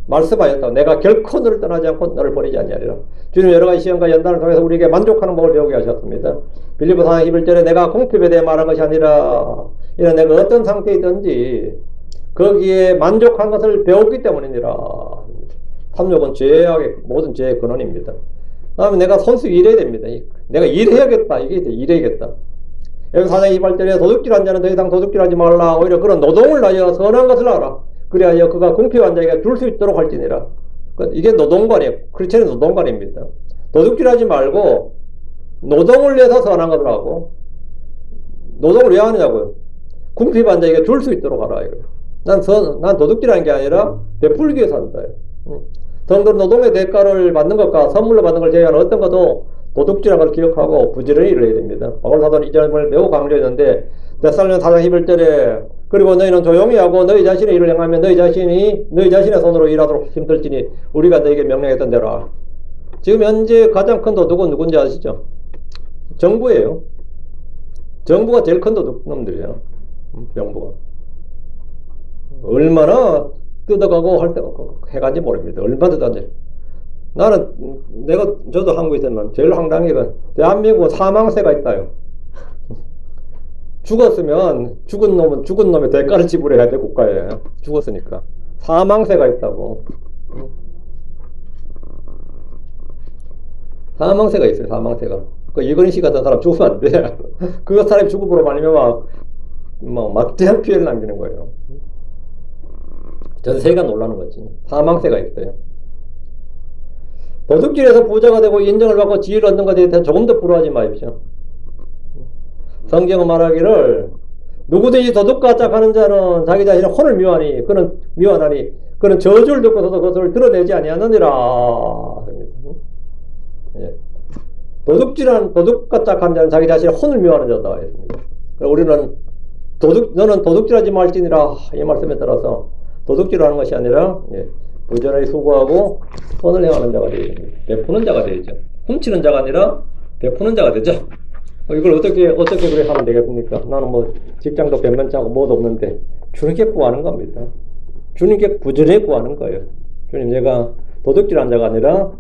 말씀하셨다. 내가 결코 너를 떠나지 않고 너를 버리지 아니하리라. 주님 여러 가지 시험과 연단을 통해서 우리에게 만족하는 법을 배우게 하셨습니다. 빌립보 4장 11절에 내가 공핍에 대해 말한 것이 아니라 이는 내가 어떤 상태이든지 거기에 만족한 것을 배웠기 때문이니라. 탐욕은 모든 죄의 근원입니다. 다음에 내가 손수 일해야 됩니다. 내가 일해야겠다. 이게 일해야겠다. 여기 4장 28절에 도둑질한 자는 더 이상 도둑질하지 말라. 오히려 그런 노동을 하여 선한 것을 하라. 그래야 그가 궁핍한 자에게 줄 수 있도록 할지니라. 이게 노동관이에요. 크리스천의 노동관입니다. 도둑질하지 말고 노동을 내서 선한 것을 하고 노동을 왜 하느냐고요. 궁핍한 자에게 줄 수 있도록 하라. 난 도둑질하는 게 아니라 베풀기 위해서 한다. 성도는 노동의 대가를 받는 것과 선물로 받는 걸 제외하는 어떤 것도 도둑질하는 걸 기억하고 부지런히 일을 해야 됩니다. 바울 사도는 이 점을 매우 강조했는데 데살로니가 4장 11절에 그리고 너희는 조용히 하고 너희 자신의 일을 행하면 너희 자신의 손으로 일하도록 힘들지니 우리가 너희에게 명령했던 대로. 지금 현재 가장 큰 도둑은 누군지 아시죠? 정부예요. 정부가 제일 큰 도둑놈들이에요. 정부가. 얼마나 뜯어가고 해간지 모릅니다. 얼마나 뜯어간지. 저도 한국에 있으면 제일 황당한 건 대한민국은 사망세가 있다요. 죽었으면 죽은 놈의 대가를 지불해야 돼. 국가에 죽었으니까 사망세가 있다고. 사망세가 있어요. 사망세가. 이건희 씨 같은 사람 죽으면 안 돼. 그 사람이 죽음으로 말미암아 막대한 피해를 남기는 거예요. 전 세계가 놀라는 거지. 사망세가 있어요. 도둑질에서 부자가 되고 인정을 받고 지위를 얻는 것에 대해서 조금 더 부러워하지 마십시오. 성경은 말하기를 누구든지 도둑과 짝하는 자는 자기 자신의 혼을 미워하니 그는 저주를 듣고서도 그것을 드러내지 아니하느니라. 예. 도둑과 짝한 자는 자기 자신의 혼을 미워하는 자다 했습니다. 우리는 너는 도둑질하지 말지니라 이 말씀에 따라서 도둑질하는 것이 아니라 부지런히 수고하고 선을 행하는 자가 되어야 됩니다. 베푸는 자가 되죠. 훔치는 자가 아니라 베푸는 자가 되죠. 이걸 어떻게 그래 하면 되겠습니까? 나는 직장도 변변찮고 뭐도 없는데 주님께 구하는 겁니다. 주님께 부지런히 구하는 거예요. 주님, 내가 도둑질한 자가 아니라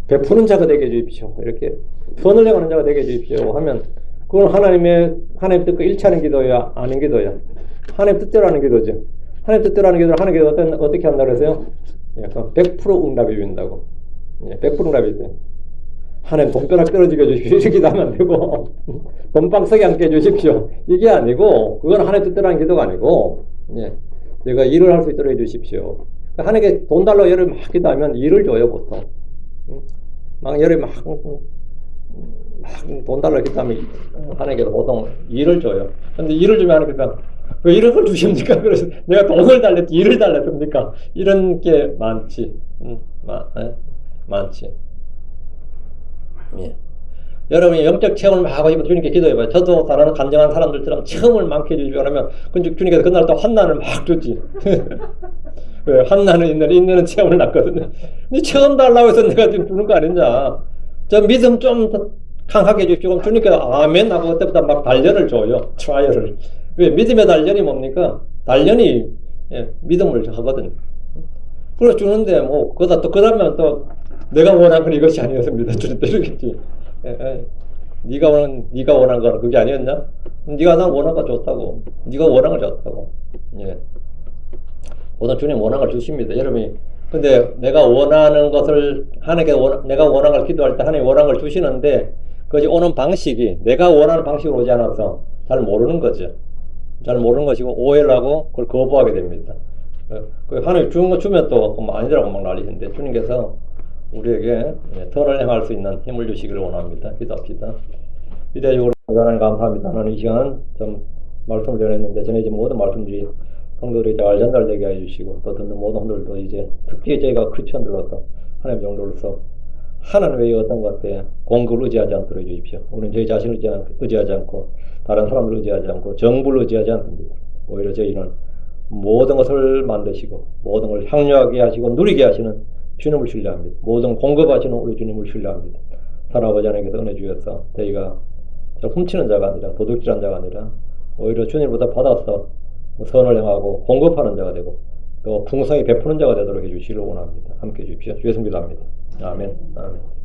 베푸는 자가 되게 해주십시오. 이렇게 선을 행하는 자가 되게 해주십시오 하면 그건 하나님 뜻과 일치하는 기도야, 아닌 기도야. 하나님 뜻대로 하는 기도죠. 하나님 뜻대로 하는 기도를 하는 기도 어떻게 한다고 그래서요? 약간 100% 응답해 준다고. 100% 응답이 돼요. 하나님 돈벼락 떨어지게 해주십시오. 이렇게 하면 안 되고 돈방석에 앉게 해주십시오. 이게 아니고 그건 하나님 뜻대로 하는 기도가 아니고 제가 일을 할 수 있도록 해주십시오. 하나님께 돈 달라고 열을 막 기도하면 일을 줘요. 보통 막 열을 막 돈 달라고 기도하면 하나님께 보통 일을 줘요. 근데 일을 주면 하나님께서 왜 이런 걸 주십니까? 그래서 내가 돈을 달랬지 일을 달랬습니까? 이런 게 많지. 많지. 예. 여러분이 영적 체험을 막 하고 싶으면 주님께 기도해봐요. 저도 다른 간증한 사람들처럼 체험을 많게 해주시고 그러면 주님께서 그날 또 환난을 막 주지. 왜? 환난은 있는 체험을 낳거든요. 니 체험 달라고 해서 내가 지금 주는 거 아니냐. 저 믿음 좀 더 강하게 해주십시오. 그럼 주님께서 아멘 하고 그때부터 막 단련을 줘요. 트라이얼을. 왜? 믿음의 단련이 뭡니까? 단련이 믿음을 하거든. 그걸 주는데 뭐 그러다 또 그러면 또 내가 원한 건 이것이 아니었습니다. 주님 때리겠지. 네가 원한 건 그게 아니었냐? 네가 난 원한 거 줬다고. 네가 원한 걸 줬다고. 예. 모든 주님 원한 걸 주십니다. 여러분이 근데 내가 원하는 것을 하나님께 내가 원하는 걸 기도할 때 하나님 원하는 걸 주시는데 그것이 오는 방식이 내가 원하는 방식으로 오지 않아서 잘 모르는 거죠. 잘 모르는 것이고 오해를 하고 그걸 거부하게 됩니다. 하나님 주는 거 주면 또 아니더라고 막 난리인데 주님께서 우리에게 선을 행할 수 있는 힘을 주시기를 원합니다. 기도합시다. 이대적으로 하나님 감사합니다. 하나님 이 시간 좀 말씀을 전했는데 전해진 모든 말씀들이 성도들이 잘 전달되게 해주시고 또 듣는 모든 분들도 이제 특히 저희가 크리스천들로서 하나님 정도로서 하나님 외에 어떤 것에 공급을 의지하지 않도록 해주십시오. 우리는 저희 자신을 의지하지 않고 다른 사람을 의지하지 않고 정부를 의지하지 않습니다. 오히려 저희는 모든 것을 만드시고 모든 걸 향유하게 하시고 누리게 하시는 주님을 신뢰합니다. 모든 공급하시는 우리 주님을 신뢰합니다. 할아버지 하나님께서 은혜 주셔서 저희가 훔치는 자가 아니라 도둑질한 자가 아니라 오히려 주님보다 받아서 선을 행하고 공급하는 자가 되고 또 풍성히 베푸는 자가 되도록 해주시기를 원합니다. 함께 해주십시오. 주의 성기도합니다. 아멘. 아멘.